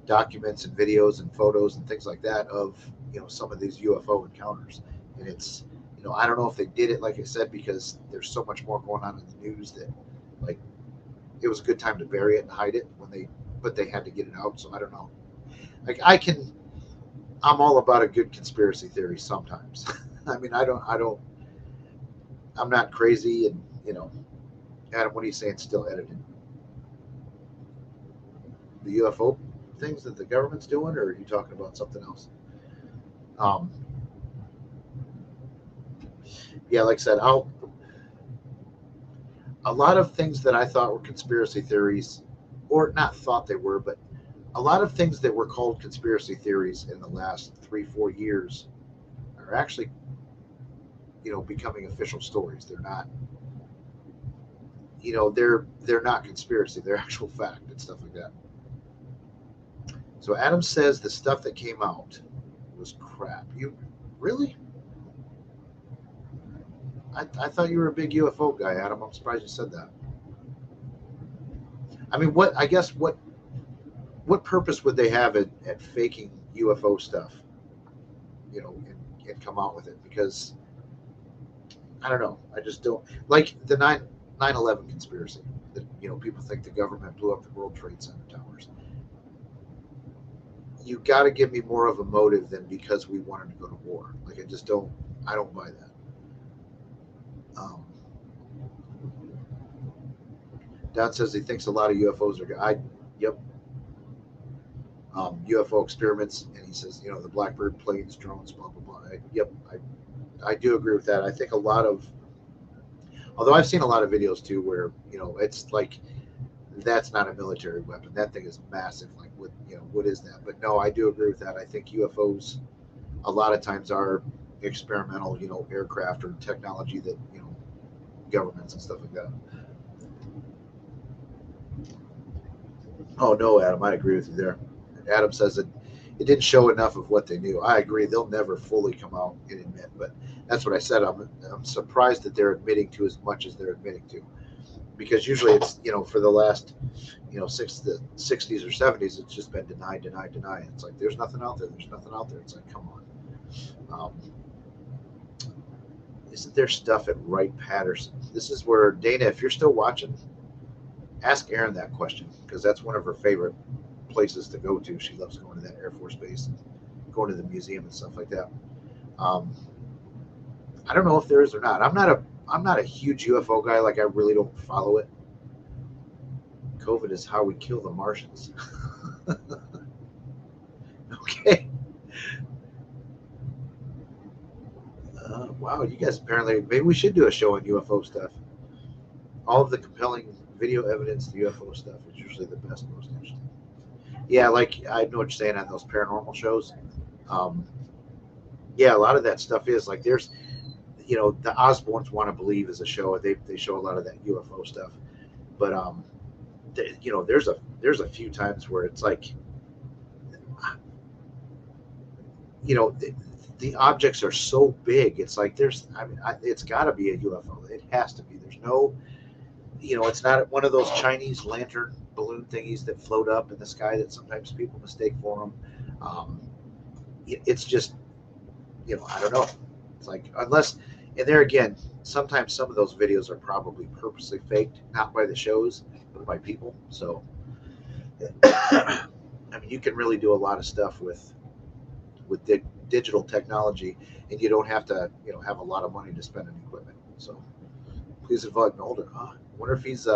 documents and videos and photos and things like that of, you know, some of these UFO encounters. And it's, you know, I don't know if they did it, like I said, because there's so much more going on in the news that, like, it was a good time to bury it and hide it but they had to get it out. So I don't know. Like, I'm all about a good conspiracy theory sometimes. I mean, I'm not crazy, and, you know, Adam, what are you saying? Still edited? The UFO things that the government's doing, or are you talking about something else? Yeah, like I said, a lot of things that I thought were conspiracy theories, or not thought they were, but a lot of things that were called conspiracy theories in the last 3-4 years are actually, you know, becoming official stories. They're not, you know, they're not conspiracy. They're actual fact and stuff like that. So Adam says the stuff that came out was crap. You really? I thought you were a big UFO guy, Adam. I'm surprised you said that. I mean, what purpose would they have at faking UFO stuff, you know, and come out with it? Because I don't know. I just don't like the 9/11 conspiracy that, you know, people think the government blew up the World Trade Center towers. You got to give me more of a motive than because we wanted to go to war. Like, I don't buy that. Don says he thinks a lot of UFOs are. Yep. UFO experiments, and he says, you know, the Blackbird planes, drones, blah blah blah. I do agree with that. I think a lot of, although I've seen a lot of videos too, where, you know, it's like, that's not a military weapon. That thing is massive. Like, what is that? But no, I do agree with that. I think UFOs a lot of times are experimental, aircraft or technology that, governments and stuff like that. Oh no, Adam, I agree with you there. Adam says that it didn't show enough of what they knew. I agree. They'll never fully come out and admit, but that's what I said. I'm surprised that they're admitting to as much as they're admitting to, because usually it's, for the last, since the 60s or 70s, it's just been denied, denied, denied. It's like there's nothing out there. There's nothing out there. It's like, come on. Isn't there stuff at Wright Patterson? This is where, Dana, if you're still watching, ask Erin that question, because that's one of her favorite places to go to. She loves going to that Air Force Base and going to the museum and stuff like that. I don't know if there is or not. I'm not a huge UFO guy. Like, I really don't follow it. COVID is how we kill the Martians. Okay. Wow, you guys apparently, maybe we should do a show on UFO stuff. All of the compelling video evidence, the UFO stuff is usually the best, most interesting. Yeah, like, I know what you're saying on those paranormal shows. Yeah, a lot of that stuff is like, there's, the Osbournes Want to Believe is a show. They show a lot of that UFO stuff, but there's a few times where it's like, the objects are so big. It's like it's got to be a UFO. It has to be. There's no, it's not one of those Chinese lantern balloon thingies that float up in the sky that sometimes people mistake for them. It's just, I don't know. It's like, unless, and there again, sometimes some of those videos are probably purposely faked, not by the shows, but by people. So, I mean, you can really do a lot of stuff with digital technology, and you don't have to, have a lot of money to spend on equipment. So, please invite Mulder. I wonder if he's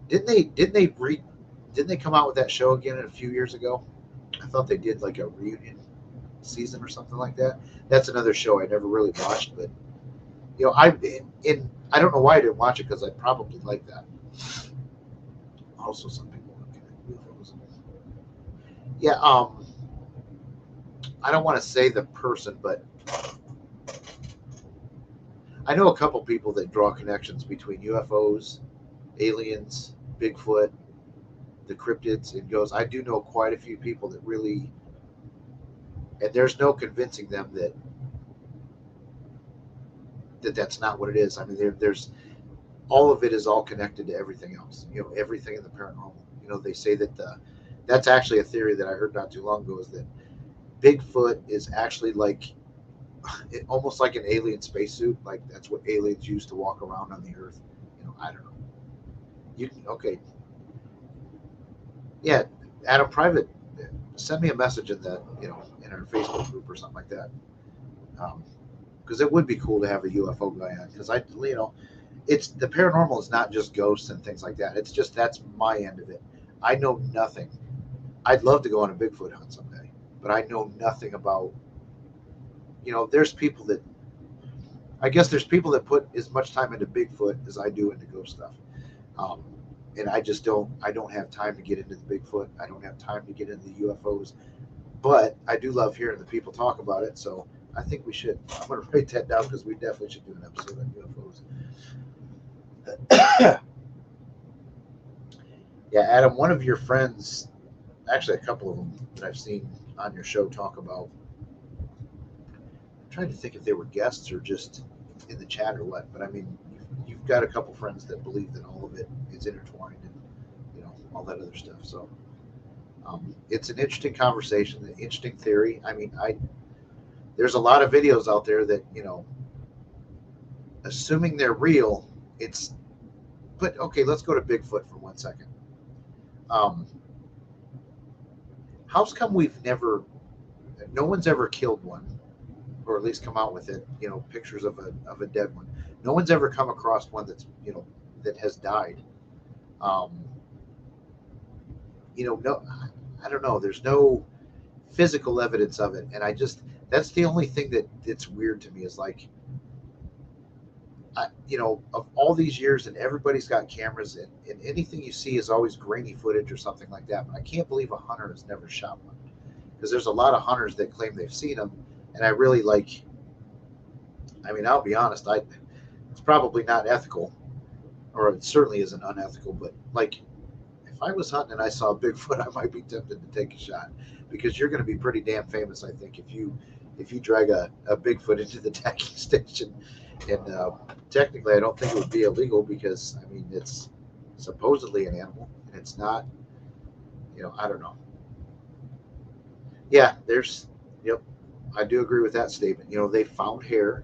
didn't they come out with that show again a few years ago? I thought they did like a reunion season or something like that. That's another show I never really watched, but I don't know why I didn't watch it, because I probably like that. Also, some people look at UFOs. Yeah, I don't want to say the person, but I know a couple people that draw connections between UFOs, aliens, Bigfoot, the cryptids, and goes, I do know quite a few people that really, and there's no convincing them that's not what it is. I mean, there's all of it is all connected to everything else. Everything in the paranormal. They say that that's actually a theory that I heard not too long ago, is that Bigfoot is actually like almost like an alien spacesuit. Like, that's what aliens use to walk around on the Earth. I don't know. Okay. Yeah, Adam, private, send me a message in the in our Facebook group or something like that. Because it would be cool to have a UFO guy on. Because it's the paranormal is not just ghosts and things like that. It's just, that's my end of it. I know nothing. I'd love to go on a Bigfoot hunt someday, but I know nothing about. There's people that, I guess there's people that put as much time into Bigfoot as I do into ghost stuff. And I just don't have time to get into the Bigfoot. I don't have time to get into the UFOs, but I do love hearing the people talk about it. So I think we should. I'm going to write that down, because we definitely should do an episode on UFOs. Yeah, Adam, one of your friends, actually a couple of them that I've seen on your show talk about, I'm trying to think if they were guests or just in the chat or what, but I mean, you've got a couple friends that believe that all of it is intertwined and, all that other stuff. So it's an interesting conversation, an interesting theory. I mean, there's a lot of videos out there that, assuming they're real, but okay, let's go to Bigfoot for 1 second. How's come no one's ever killed one, or at least come out with it, pictures of a dead one. No one's ever come across one that's, that has died. No, I don't know. There's no physical evidence of it. And that's the only thing that's weird to me, is like, of all these years, and everybody's got cameras, and anything you see is always grainy footage or something like that. But I can't believe a hunter has never shot one, because there's a lot of hunters that claim they've seen them, And I really like, I mean, I'll be honest, it's probably not ethical, or it certainly isn't unethical, but like if I was hunting and I saw Bigfoot, I might be tempted to take a shot, because you're going to be pretty damn famous, I think, if you drag a Bigfoot into the tagging station. And technically, I don't think it would be illegal, because I mean, it's supposedly an animal, and it's not. I don't know. Yeah, yep, I do agree with that statement. They found hair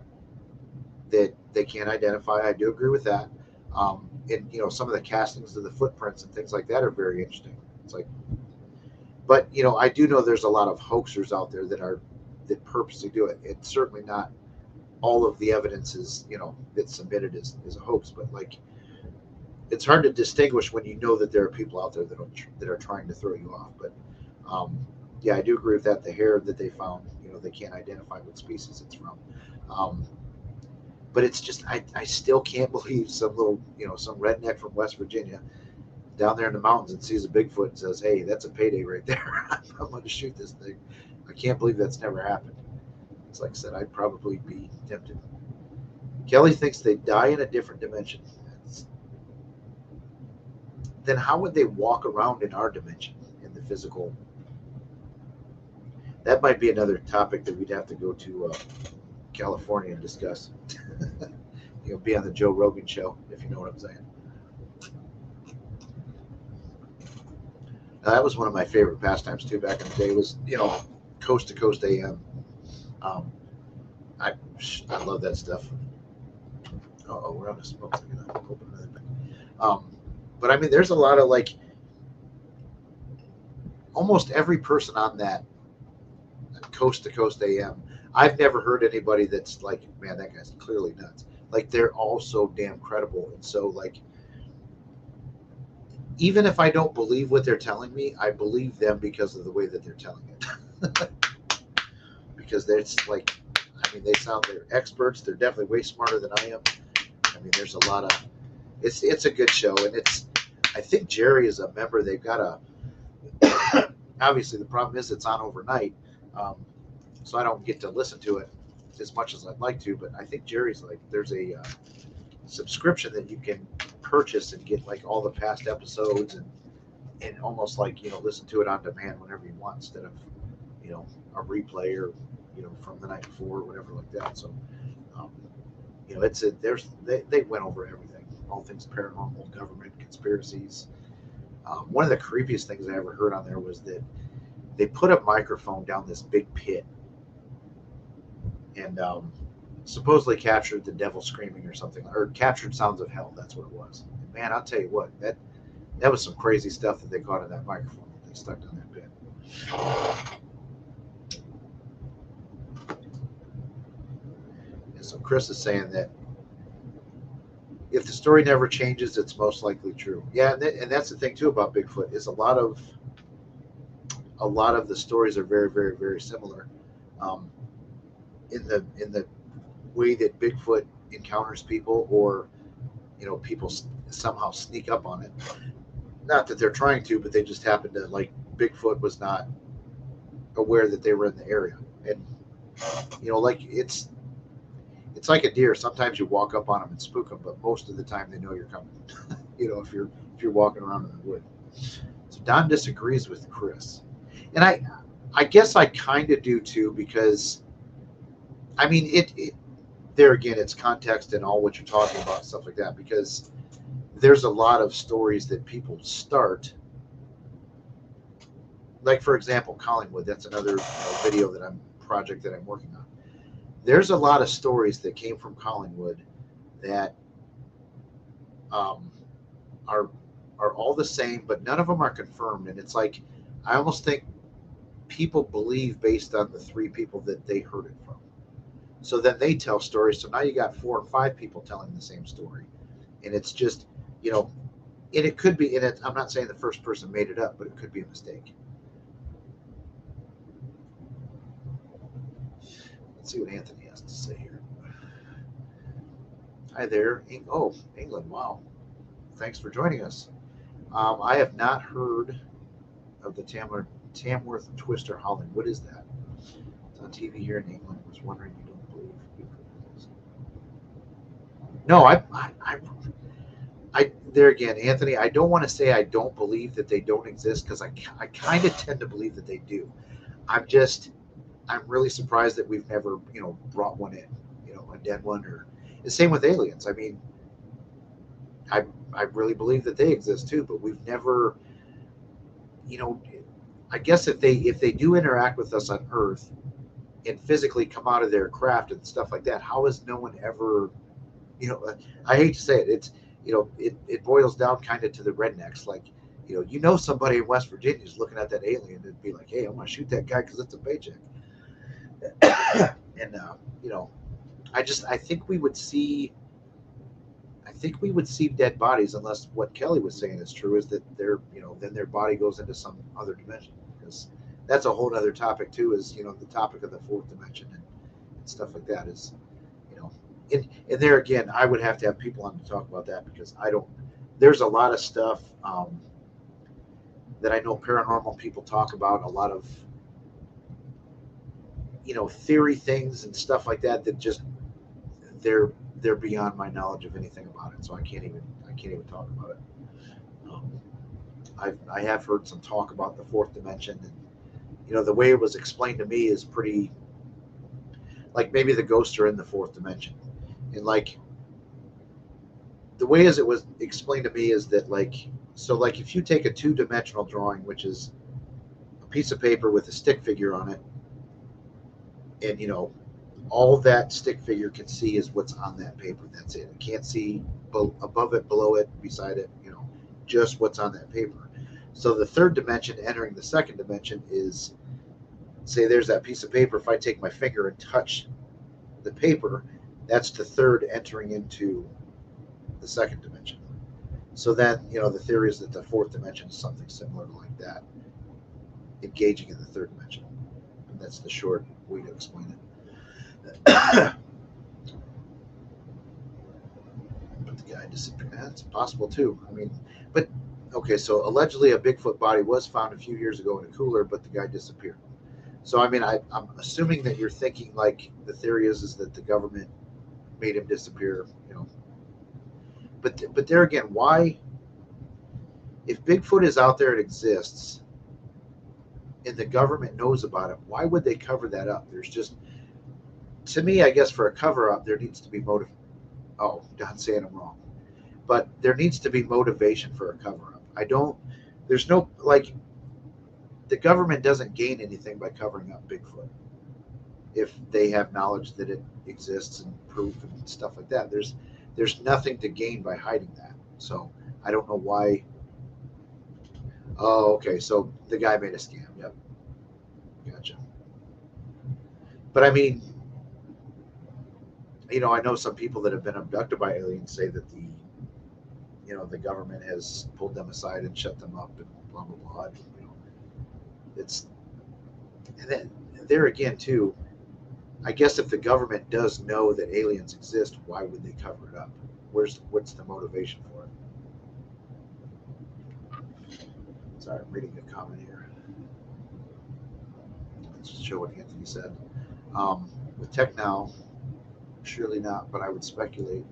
that they can't identify. I do agree with that. And some of the castings of the footprints and things like that are very interesting. It's like, but I do know there's a lot of hoaxers out there that purposely do it. It's certainly not all of the evidence is that's submitted is a hoax, but like, it's hard to distinguish when that there are people out there that are trying to throw you off. But yeah, I do agree with that. The hair that they found, they can't identify what species it's from. But it's just, I still can't believe some little, some redneck from West Virginia down there in the mountains and sees a Bigfoot and says, hey, that's a payday right there. I'm going to shoot this thing. I can't believe that's never happened. It's like I said, I'd probably be tempted. Kelly thinks they die in a different dimension. Then how would they walk around in our dimension, in the physical? That might be another topic that we'd have to go to California and discuss. Be on the Joe Rogan show, if you know what I'm saying. That was one of my favorite pastimes too back in the day. Was Coast to Coast AM. I love that stuff. Oh, we're on a smoke. I'm gonna open another thing. But I mean, there's a lot of like, almost every person on that Coast to Coast AM. I've never heard anybody that's like, man, that guy's clearly nuts. Like, they're all so damn credible, and so like, even if I don't believe what they're telling me, I believe them because of the way that they're telling it. Because it's like, I mean, they're experts. They're definitely way smarter than I am. I mean, there's a lot of, it's a good show, and I think Jerry is a member. They've got obviously the problem is it's on overnight, so I don't get to listen to it as much as I'd like to, but I think Jerry's like, there's a subscription that you can purchase and get like all the past episodes and almost like, listen to it on demand whenever you want, instead of, a replay or, from the night before or whatever like that. So, they went over everything, all things paranormal, government, conspiracies. One of the creepiest things I ever heard on there was that they put a microphone down this big pit and supposedly captured the devil screaming or something, or captured sounds of hell. That's what it was. And man, I'll tell you what, that was some crazy stuff that they caught in that microphone that they stuck down that pit. And so Chris is saying that if the story never changes, it's most likely true. Yeah, and that's the thing too about Bigfoot, is a lot of the stories are very, very, very similar. In the way that Bigfoot encounters people, or people somehow sneak up on it. Not that they're trying to, but they just happen to, like, Bigfoot was not aware that they were in the area, and like it's like a deer. Sometimes you walk up on them and spook them, but most of the time they know you're coming. If you're walking around in the wood. So Don disagrees with Chris, and I guess I kind of do too, because I mean it there again, it's context and all what you're talking about and stuff like that, because there's a lot of stories that people start, like, for example, Collingwood. That's another project that I'm working on. There's a lot of stories that came from Collingwood that are all the same, but none of them are confirmed. And it's like, I almost think people believe based on the 3 people that they heard it from. So then they tell stories. So now you got 4 or 5 people telling the same story. And it's just, and it could be, I'm not saying the first person made it up, but it could be a mistake. Let's see what Anthony has to say here. Hi there. England. Wow. Thanks for joining us. I have not heard of the Tamworth Twister Howling. What is that? on TV here in England. I was wondering you don't believe Bigfoot exists. No, I there again, Anthony. I don't want to say I don't believe that they don't exist because I kind of tend to believe that they do. I'm really surprised that we've never brought one in, a dead one, or the same with aliens. I mean, I really believe that they exist too, but we've never, I guess if they do interact with us on Earth and physically come out of their craft and stuff like that, how has no one ever, I hate to say it, it's, it boils down kind of to the rednecks. Like, somebody in West Virginia is looking at that alien and be like, hey, I'm going to shoot that guy because it's a paycheck. And, I think we would see dead bodies unless what Kelly was saying is true, is that then their body goes into some other dimension, because that's a whole other topic too, is, the topic of the fourth dimension and stuff like that is, and there again, I would have to have people on to talk about that, because there's a lot of stuff that I know paranormal people talk about, a lot of, theory things and stuff like that just, they're beyond my knowledge of anything about it, so I can't even talk about it. I have heard some talk about the fourth dimension, and the way it was explained to me is pretty, like, maybe the ghosts are in the fourth dimension, and like the way as it was explained to me is that, like, so like if you take a two-dimensional drawing, which is a piece of paper with a stick figure on it, and all that stick figure can see is what's on that paper. That's it. It can't see above it, below it, beside it, just what's on that paper. So the third dimension entering the second dimension is, say there's that piece of paper. If I take my finger and touch the paper, that's the third entering into the second dimension. So then, the theory is that the fourth dimension is something similar like that, engaging in the third dimension. And that's the short way to explain it. But the guy disappeared. That's possible too. I mean, but okay, so allegedly a Bigfoot body was found a few years ago in a cooler, but the guy disappeared. So I mean, I'm assuming that you're thinking, like, the theory is that the government made him disappear, But there again, why, if Bigfoot is out there, it exists, and the government knows about it, why would they cover that up? There's just, to me, I guess for a cover-up, there needs to be motive. Oh, Don's saying I'm wrong. But there needs to be motivation for a cover-up. There's no, like, the government doesn't gain anything by covering up Bigfoot if they have knowledge that it exists and proof and stuff like that. There's nothing to gain by hiding that. So I don't know why. Oh, okay. So the guy made a scam. Yep. Gotcha. But I mean, I know some people that have been abducted by aliens say that the government has pulled them aside and shut them up and blah blah blah. It's, and then there again too, I guess if the government does know that aliens exist, why would they cover it up? What's the motivation for it? Sorry, I'm reading a comment here. Let's just show what Anthony said. With tech now, surely not, but I would speculate.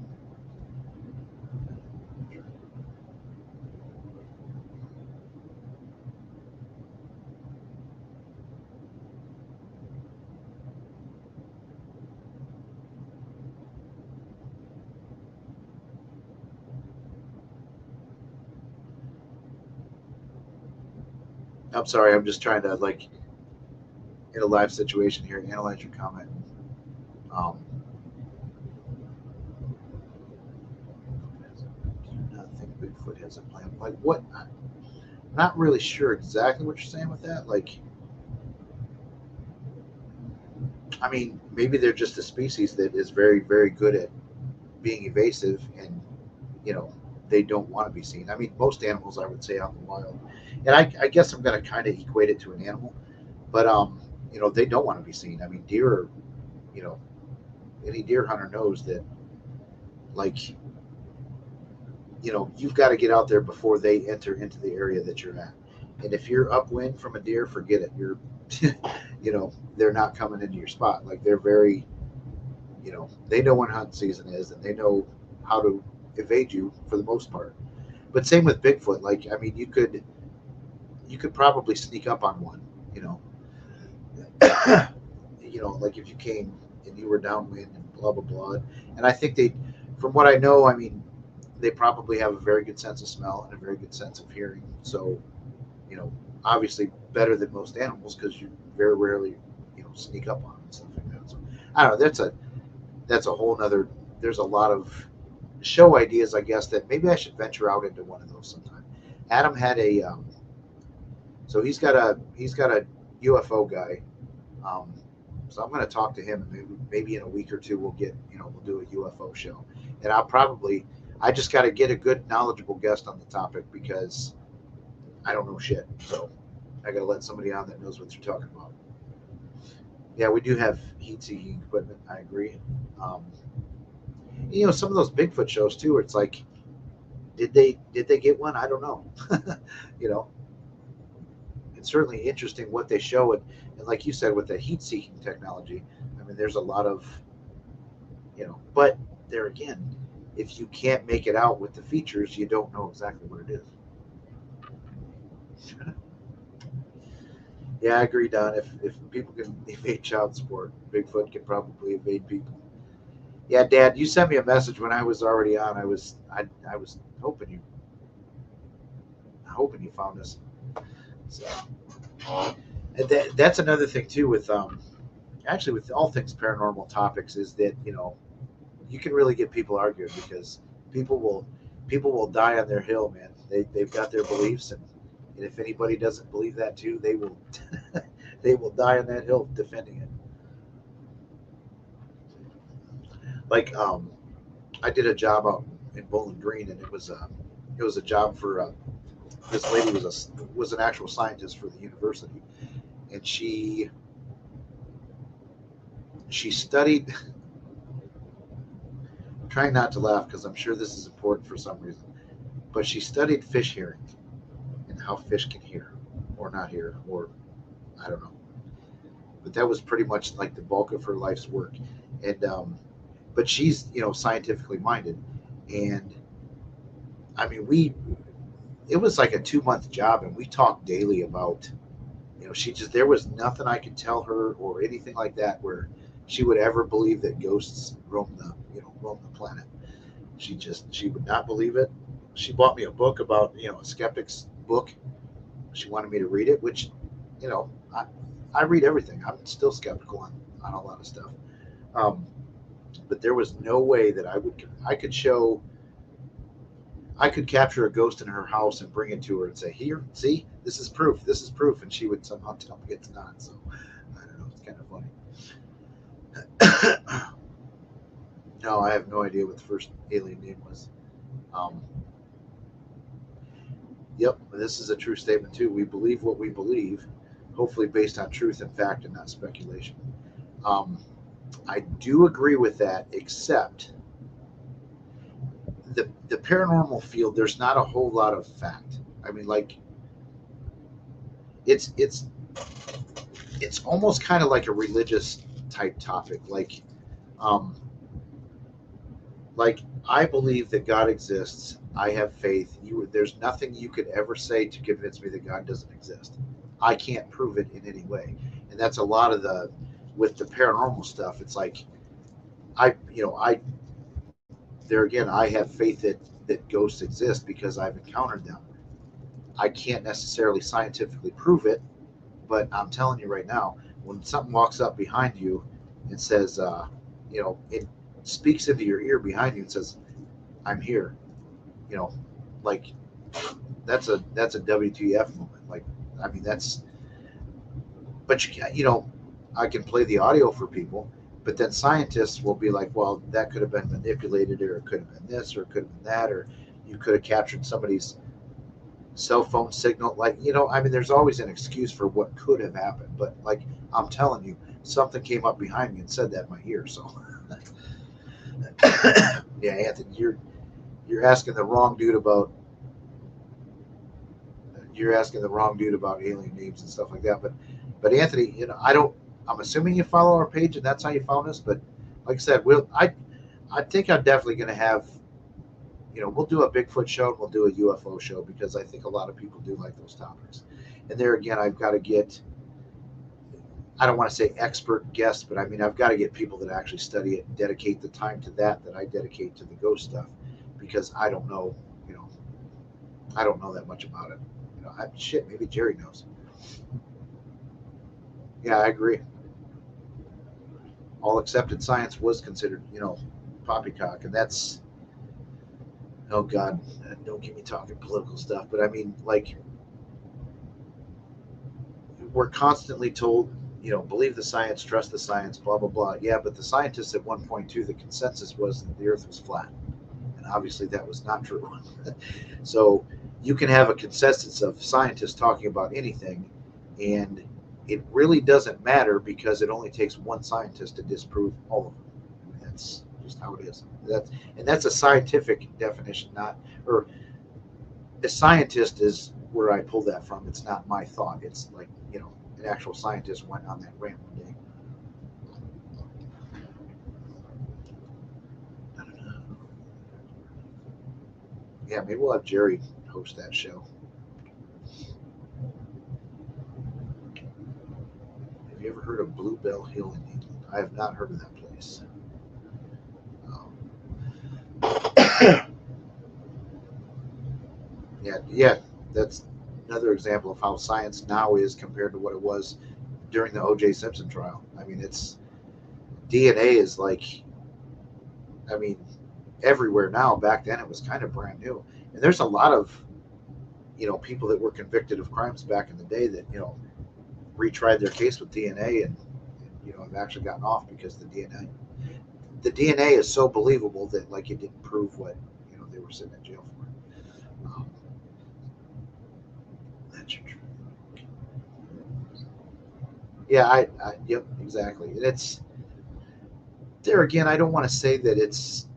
I'm sorry, I'm just trying to, like, in a live situation here, analyze your comment. Do you not think Bigfoot has a plan? Like, what? I'm not really sure exactly what you're saying with that. Like, I mean, maybe they're just a species that is very, very good at being evasive, and they don't want to be seen. I mean, most animals, I would say, out in the wild, and I guess I'm going to kind of equate it to an animal, but they don't want to be seen. I mean, deer are, any deer hunter knows that, like, you've got to get out there before they enter into the area that you're at. And if you're upwind from a deer, forget it. You're, they're not coming into your spot. Like they're very, they know when hunt season is, and they know how to evade you for the most part. But same with Bigfoot. Like, I mean, you could probably sneak up on one, you know. Like if you came and you were downwind and blah blah blah. And I think from what I know, I mean, they probably have a very good sense of smell and a very good sense of hearing. So, obviously better than most animals because you very rarely, sneak up on them and stuff like that. So I don't know. That's a whole nother. There's a lot of show ideas, I guess, that maybe I should venture out into one of those sometime. Adam had so he's got a UFO guy. So I'm going to talk to him. Maybe in a week or two we'll do a UFO show, and I just got to get a good knowledgeable guest on the topic because I don't know shit. So I got to let somebody on that knows what they're talking about. Yeah, we do have heat-seeking equipment. I agree. Some of those Bigfoot shows too. It's like, did they get one? I don't know. It's certainly interesting what they show, and like you said, with the heat-seeking technology, I mean, there's a lot of, but there again, if you can't make it out with the features, you don't know exactly what it is. Yeah, I agree, Don. If people can evade child support, Bigfoot can probably evade people. Yeah, Dad, you sent me a message when I was already on. I was hoping you found us. So, and that's another thing too with actually with all things paranormal topics is that you can really get people arguing because people will die on their hill, man. They've got their beliefs, and if anybody doesn't believe that too, they will they will die on that hill defending it. Like I did a job out in Bowling Green, and it was a job for this lady was an actual scientist for the university, and she studied. I'm trying not to laugh because I'm sure this is important for some reason, but she studied fish hearing and how fish can hear or not hear, or I don't know. But that was pretty much like the bulk of her life's work, and but she's scientifically minded, and I mean it was like a 2-month job, and we talked daily about there was nothing I could tell her or anything like that where she would ever believe that ghosts roam the planet. She would not believe it. She bought me a book about a skeptic's book. She wanted me to read it, which I read everything. I'm still skeptical on a lot of stuff. But there was no way that I could capture a ghost in her house and bring it to her and say, "Here, see, this is proof. This is proof," and she would somehow tell me it's not. So I don't know. It's kind of funny. No, I have no idea what the first alien name was. Yep, this is a true statement too. We believe what we believe, hopefully based on truth and fact and not speculation. I do agree with that, except the paranormal field, there's not a whole lot of fact. I mean, like it's almost kind of like a religious type topic. Like I believe that God exists. I have faith. There's nothing you could ever say to convince me that God doesn't exist. I can't prove it in any way, and that's a lot of with the paranormal stuff. It's like there again, I have faith that ghosts exist because I've encountered them. I can't necessarily scientifically prove it, but I'm telling you right now, when something walks up behind you and says, it speaks into your ear behind you and says, "I'm here," like that's a WTF moment. Like, I mean, but I can play the audio for people. But then scientists will be like, well, that could have been manipulated, or it could have been this, or it could have been that, or you could have captured somebody's cell phone signal. Like, I mean, there's always an excuse for what could have happened. But like, I'm telling you, something came up behind me and said that in my ear. So, yeah, Anthony, you're asking the wrong dude about you're asking the wrong dude about alien names and stuff like that. But Anthony, I'm assuming you follow our page and that's how you found us. But like I said, I think I'm definitely going to have, we'll do a Bigfoot show and we'll do a UFO show because I think a lot of people do like those topics. And there again, I've got to get, I don't want to say expert guests, but I mean, I've got to get people that actually study it and dedicate the time to that I dedicate to the ghost stuff because I don't know, I don't know that much about it. Maybe Jerry knows. Yeah, I agree. All accepted science was considered, poppycock, and that's, oh God, don't get me talking political stuff, but I mean, like, we're constantly told, believe the science, trust the science, blah, blah, blah. Yeah, but the scientists at one point, too, the consensus was that the earth was flat. And obviously that was not true. So you can have a consensus of scientists talking about anything, and it really doesn't matter because it only takes one scientist to disprove all of them. I mean, that's just how it is. That's a scientific definition, or a scientist is where I pull that from. It's not my thought. It's like, an actual scientist went on that rant one day. Yeah, maybe we'll have Jerry host that show. Have you ever heard of Bluebell Hill in England? I have not heard of that place. Yeah, that's another example of how science now is compared to what it was during the O.J. Simpson trial. I mean, DNA is like, I mean, everywhere now. Back then, it was kind of brand new. And there's a lot of, people that were convicted of crimes back in the day that, retried their case with DNA and have actually gotten off because the DNA is so believable that like it didn't prove what, they were sitting in jail for. That's true. Yeah, yep, exactly. And it's there again. I don't want to say that it's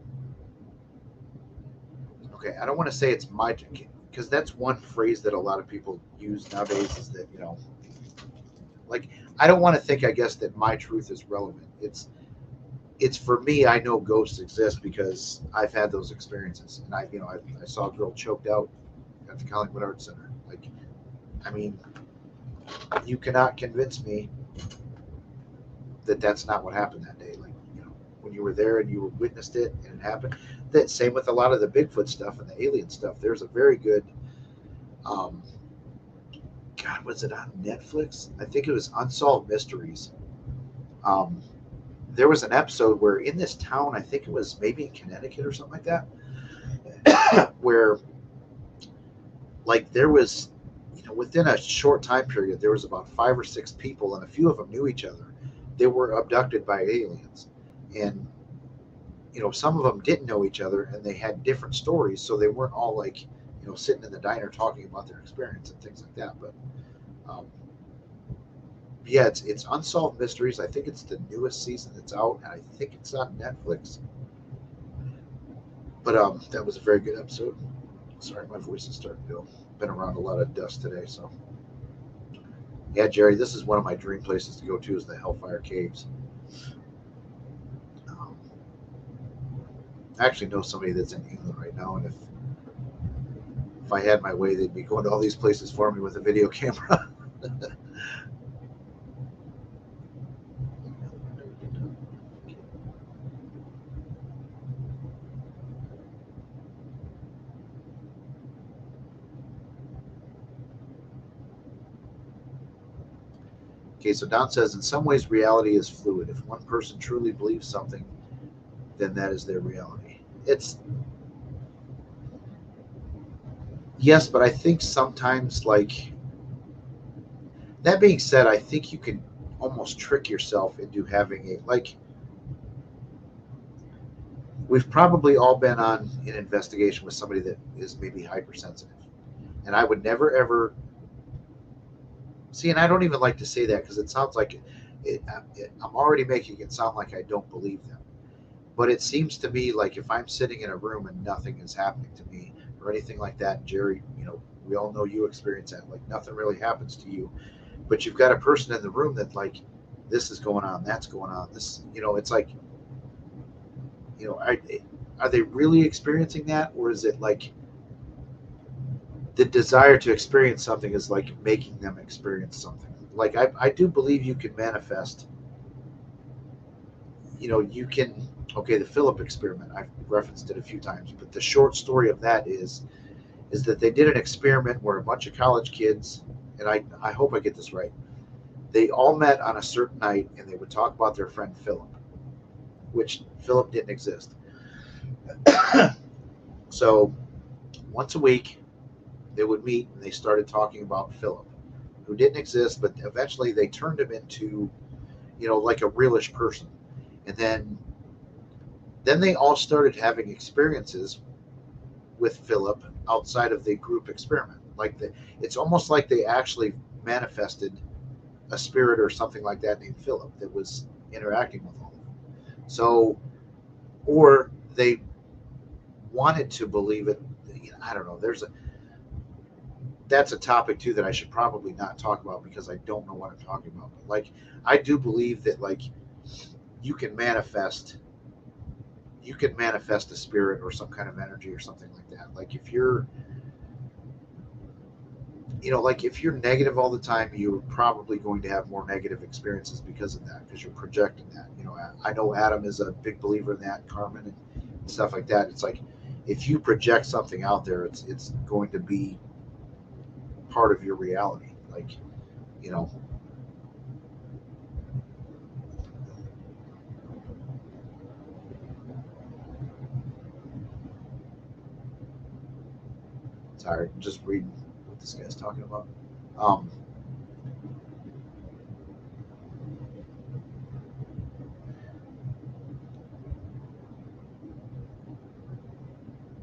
okay. I don't want to say it's my, because that's one phrase that a lot of people use nowadays is that, like, I don't want to think, I guess, that my truth is relevant. It's for me, I know ghosts exist because I've had those experiences. And I saw a girl choked out at the Collingwood Arts Center. Like, I mean, you cannot convince me that that's not what happened that day. Like, when you were there and you witnessed it and it happened. That same with a lot of the Bigfoot stuff and the alien stuff. There's a very good, God, was it on Netflix? I think it was Unsolved Mysteries. There was an episode where in this town, I think it was maybe in Connecticut or something like that, where like there was, within a short time period, there was about 5 or 6 people, and a few of them knew each other. They were abducted by aliens, and some of them didn't know each other, and they had different stories, so they weren't all like, sitting in the diner talking about their experience and things like that. But yeah, it's Unsolved Mysteries. I think it's the newest season that's out, and I think it's on Netflix. But that was a very good episode. Sorry, my voice is starting to go. Been around a lot of dust today, so yeah, Jerry, this is one of my dream places to go to is the Hellfire Caves. I actually know somebody that's in England right now, and if I had my way, they'd be going to all these places for me with a video camera. Okay, so Don says, in some ways, reality is fluid. If one person truly believes something, then that is their reality. Yes, but I think sometimes, like, that being said, I think you can almost trick yourself into having we've probably all been on an investigation with somebody that is maybe hypersensitive. And I would never, ever see, and I don't even like to say that because it sounds like I'm already making it sound like I don't believe them. But it seems to me like if I'm sitting in a room and nothing is happening to me or anything like that, Jerry, We all know you experience that. Like nothing really happens to you, but you've got a person in the room that like this is going on, that's going on. This, it's like, are they really experiencing that, or is it like the desire to experience something is like making them experience something? Like I do believe you can manifest. You can. Okay, the Philip experiment. I've referenced it a few times, but the short story of that is that they did an experiment where a bunch of college kids, and I hope I get this right, they all met on a certain night and they would talk about their friend Philip, which Philip didn't exist. So once a week they would meet and they started talking about Philip, who didn't exist, but eventually they turned him into, like a realish person. And then they all started having experiences with Philip outside of the group experiment. Like it's almost like they actually manifested a spirit or something like that named Philip that was interacting with all of them. So, or they wanted to believe it. I don't know. That's a topic too that I should probably not talk about because I don't know what I'm talking about. But like, I do believe that like you can manifest a spirit or some kind of energy or something like that. Like if you're negative all the time, you're probably going to have more negative experiences because of that, because you're projecting that. I know Adam is a big believer in that, Carmen, and stuff like that. It's like if you project something out there, it's going to be part of your reality. Like, sorry, just reading what this guy's talking about.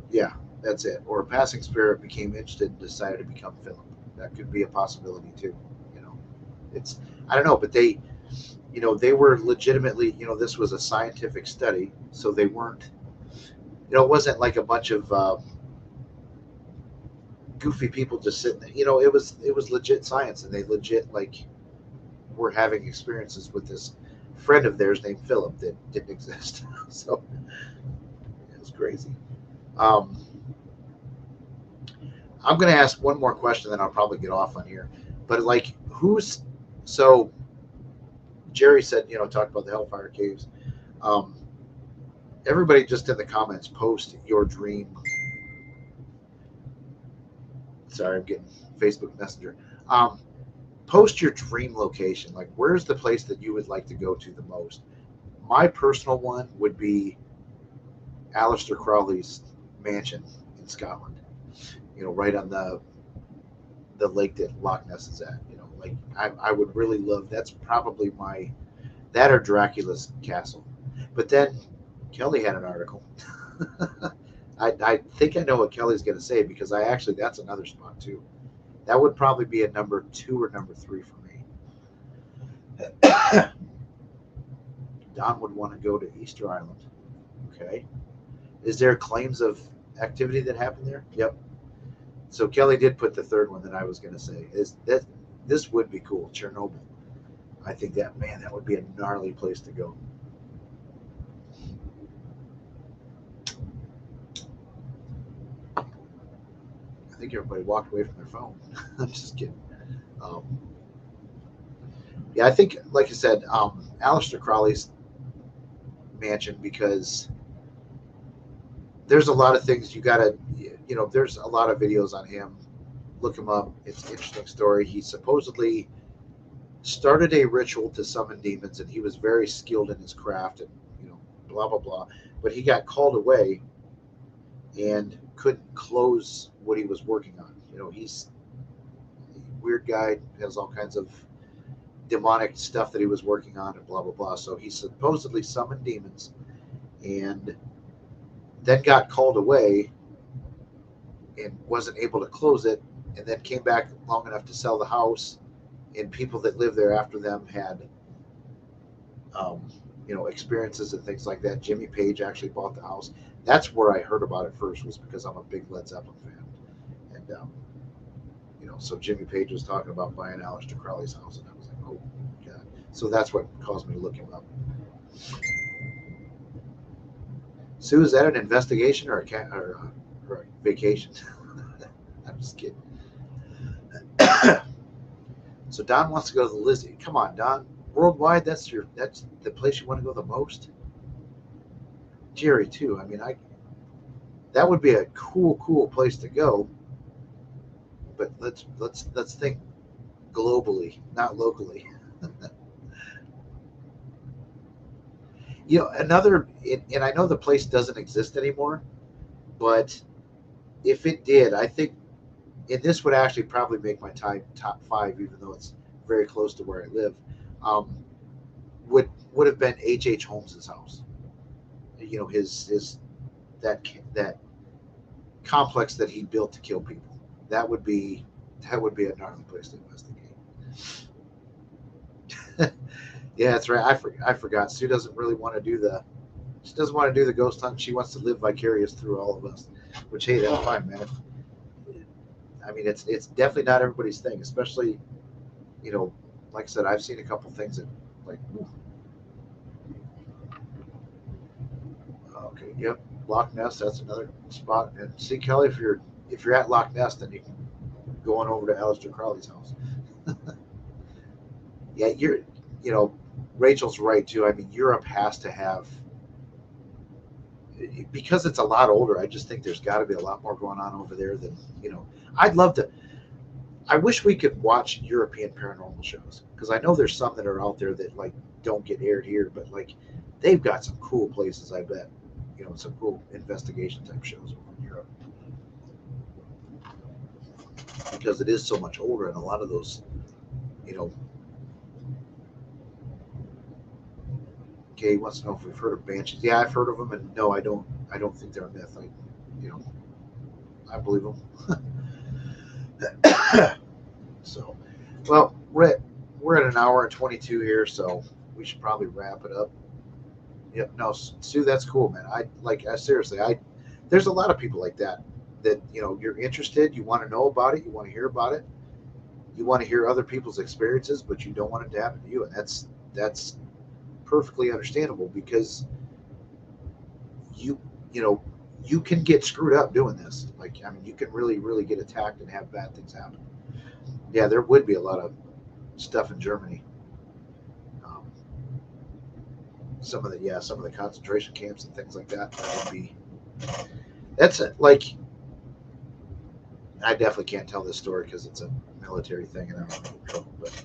Yeah, that's it. Or a passing spirit became interested and decided to become Philip. That could be a possibility too. It's, I don't know, but they were legitimately, this was a scientific study, so they weren't, it wasn't like a bunch of goofy people just sitting there. It was legit science, and they legit like were having experiences with this friend of theirs named Philip that didn't exist. So it was crazy. I'm going to ask one more question, then I'll probably get off on here. But like, so Jerry said, talked about the Hellfire Caves. Everybody just in the comments, post your dream. Sorry, I'm getting Facebook Messenger. Post your dream location. Like, where's the place that you would like to go to the most? My personal one would be Aleister Crowley's mansion in Scotland. Right on the lake that Loch Ness is at. Like I would really love. That's probably that or Dracula's castle. But then Kelly had an article. I think I know what Kelly's going to say, because that's another spot too. That would probably be a number 2 or number 3 for me. Don would want to go to Easter Island. Okay. Is there claims of activity that happened there? Yep. So Kelly did put the third one that I was going to say. Is that this would be cool, Chernobyl. I think that would be a gnarly place to go. I think everybody walked away from their phone. I'm just kidding. Yeah, I think, like I said, Aleister Crowley's mansion, because there's a lot of things you gotta, there's a lot of videos on him. Look him up. It's an interesting story. He supposedly started a ritual to summon demons, and he was very skilled in his craft, and blah blah blah. But he got called away and couldn't close what he was working on. He's a weird guy, has all kinds of demonic stuff that he was working on, and blah blah blah. So he supposedly summoned demons, and then got called away and wasn't able to close it, and then came back long enough to sell the house, and people that lived there after them had experiences and things like that. Jimmy Page actually bought the house. That's where I heard about it first, was because I'm a big Led Zeppelin fan. And So Jimmy Page was talking about buying Aleister Crowley's house, and I was like, oh god. So that's what caused me to look him up. Sue, is that an investigation or or a vacation? I'm just kidding. So Don wants to go to the Lizzie. Come on, Don. Worldwide, that's the place you want to go the most. Jerry too. I mean, that would be a cool place to go. But let's think globally, not locally. You know, and I know the place doesn't exist anymore, but if it did, I think, and this would actually probably make my top 5, even though it's very close to where I live, would have been H.H. Holmes's house. You know, his that complex that he built to kill people. That would be a gnarly place to investigate. Yeah, that's right. I forgot. Sue doesn't really want to do the. She doesn't want to do the ghost hunt. She wants to live vicarious through all of us. Which, hey, that's fine, man. I mean, it's definitely not everybody's thing, especially, you know, like I said, I've seen a couple things that, like, ooh. Okay, yep, Loch Ness. That's another spot. And see, Kelly, if you're at Loch Ness, then you can go on over to Aleister Crowley's house. Yeah, you know, Rachel's right too. I mean, Europe has to have, because it's a lot older. I just think there's got to be a lot more going on over there than, you know. I'd love to. I wish we could watch European paranormal shows, because I know there's some that are out there that like don't get aired here, but like they've got some cool places. I bet, you know, some cool investigation type shows over in Europe, because it is so much older, and a lot of those, you know. Okay, he wants to know if we've heard of banshees. Yeah, I've heard of them, and no, I don't. I don't think they're a myth. You know, I believe them. So, well, we're at an hour and 22 here, so we should probably wrap it up. Yep. No, Sue, that's cool, man. Seriously, there's a lot of people like that, you know, you're interested, you want to know about it, you want to hear about it, you want to hear other people's experiences, but you don't want it to happen to you, and that's perfectly understandable, because you know, you can get screwed up doing this. Like, I mean, you can really get attacked and have bad things happen. Yeah, there would be a lot of stuff in Germany. Some of the concentration camps and things like that. That's it. Like, I definitely can't tell this story because it's a military thing, and I don't know trouble. But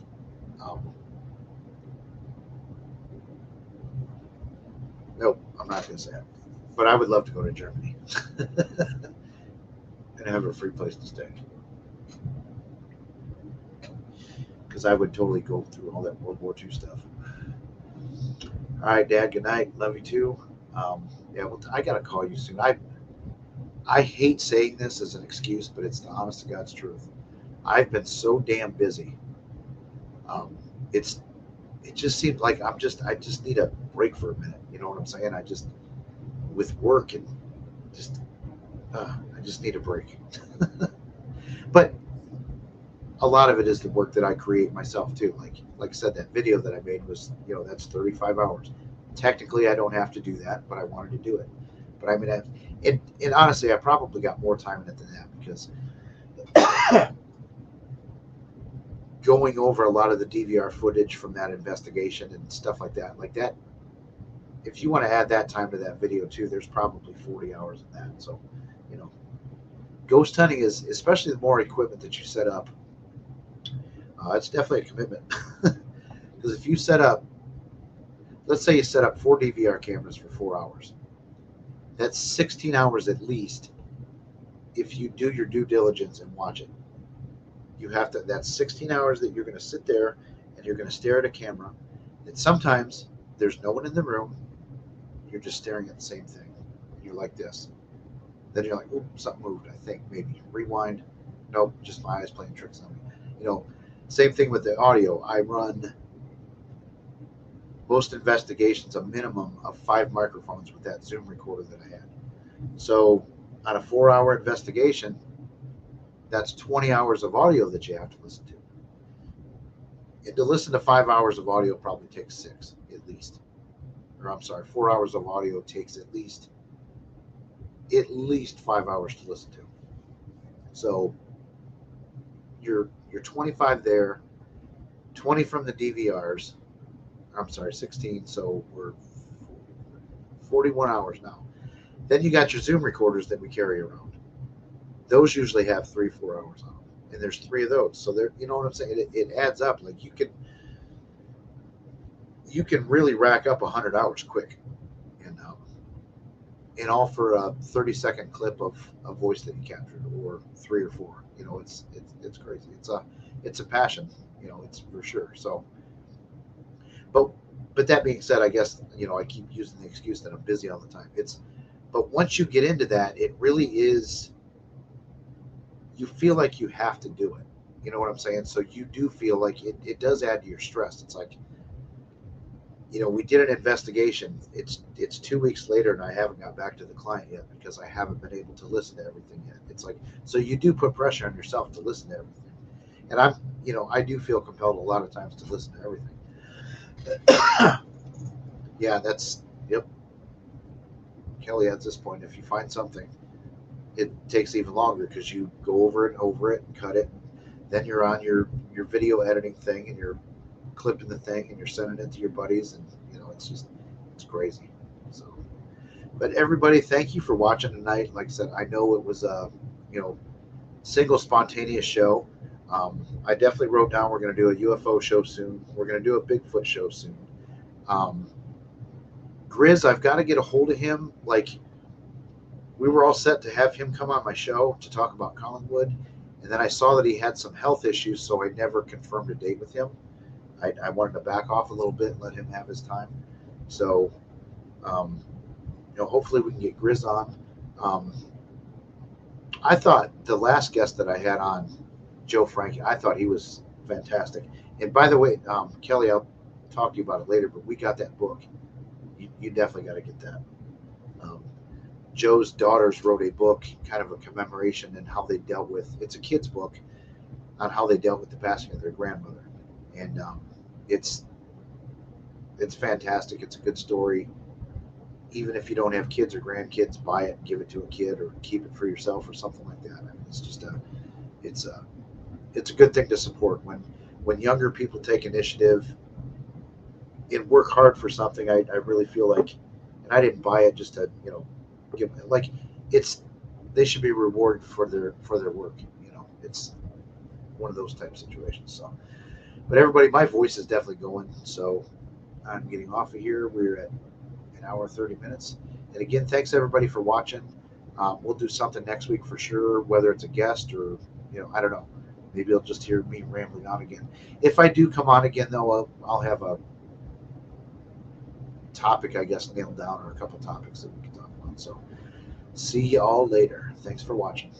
nope, I'm not going to say it. But I would love to go to Germany and have a free place to stay, because I would totally go through all that World War II stuff. All right, Dad. Good night. Love you too. Yeah, well, I gotta call you soon. I hate saying this as an excuse, but it's the honest to God's truth. I've been so damn busy. It just seems like I just need a break for a minute. You know what I'm saying? With work and I just need a break. But a lot of it is the work that I create myself too. Like I said, that video that I made was, you know, that's 35 hours. Technically, I don't have to do that, but I wanted to do it. But I mean, and honestly, I probably got more time in it than that, because going over a lot of the DVR footage from that investigation and stuff like that, if you want to add that time to that video too, there's probably 40 hours in that. So, you know, ghost hunting is, especially the more equipment that you set up, it's definitely a commitment. Because if you set up, let's say you set up 4 DVR cameras for 4 hours, that's 16 hours at least. If you do your due diligence and watch it, you have to, that's 16 hours that you're going to sit there and you're going to stare at a camera. And sometimes there's no one in the room. You're just staring at the same thing. You're like this. Then you're like, oh, something moved, I think, maybe. Rewind. Nope, just my eyes playing tricks on me. You know, same thing with the audio. I run most investigations a minimum of 5 microphones with that Zoom recorder that I had. So on a 4-hour investigation, That's 20 hours of audio that you have to listen to. And to listen to 5 hours of audio probably takes 6 at least. Or I'm sorry, 4 hours of audio takes at least 5 hours to listen to. So you're 25 there, 20 from the DVRs. I'm sorry, 16. So we're 41 hours now. Then you got your Zoom recorders that we carry around. Those usually have 3-4 hours on them, and there's 3 of those. So there, you know what I'm saying? It adds up. Like you can really rack up 100 hours quick, and all for a 30-second clip of a voice that you captured, or 3 or 4. You know, it's crazy. It's a passion. You know, it's for sure. So, but that being said, I guess, you know, I keep using the excuse that I'm busy all the time. But once you get into that, it really is. You feel like you have to do it. You know what I'm saying? So you do feel like it does add to your stress. It's like, you know, we did an investigation. It's 2 weeks later, and I haven't got back to the client yet because I haven't been able to listen to everything yet. It's like, so you do put pressure on yourself to listen to everything. And I do feel compelled a lot of times to listen to everything. Yeah, yep. Kelly adds this point. If you find something, it takes even longer because you go over it and cut it. Then you're on your video editing thing, and you're clipping the thing, and you're sending it to your buddies, and you know, it's crazy. So, but everybody, thank you for watching tonight. Like I said, I know it was a single spontaneous show. I definitely wrote down we're going to do a UFO show soon. We're going to do a Bigfoot show soon. Grizz, I've got to get a hold of him. Like, we were all set to have him come on my show to talk about Collingwood, and then I saw that he had some health issues, so I never confirmed a date with him. I wanted to back off a little bit and let him have his time. So, hopefully we can get Grizz on. I thought the last guest that I had on, Joe Frankie, I thought he was fantastic. And by the way, Kelly, I'll talk to you about it later, but we got that book. You definitely got to get that. Joe's daughters wrote a book, kind of a commemoration, and how they dealt with. It's a kid's book on how they dealt with the passing of their grandmother, and it's fantastic. It's a good story. Even if you don't have kids or grandkids, buy it and give it to a kid, or keep it for yourself, or something like that. I mean, it's a good thing to support when younger people take initiative and work hard for something. I really feel like, and I didn't buy it just to give, like, they should be rewarded for their work. It's one of those type of situations. So, but everybody, my voice is definitely going, so I'm getting off of here. We're at an hour 30 minutes, and again, thanks everybody for watching. We'll do something next week for sure, whether it's a guest or I don't know, maybe you'll just hear me rambling on again. If I do come on again, though, I'll have a topic, I guess, nailed down, or a couple topics that we can talk about. So see y'all later. Thanks for watching.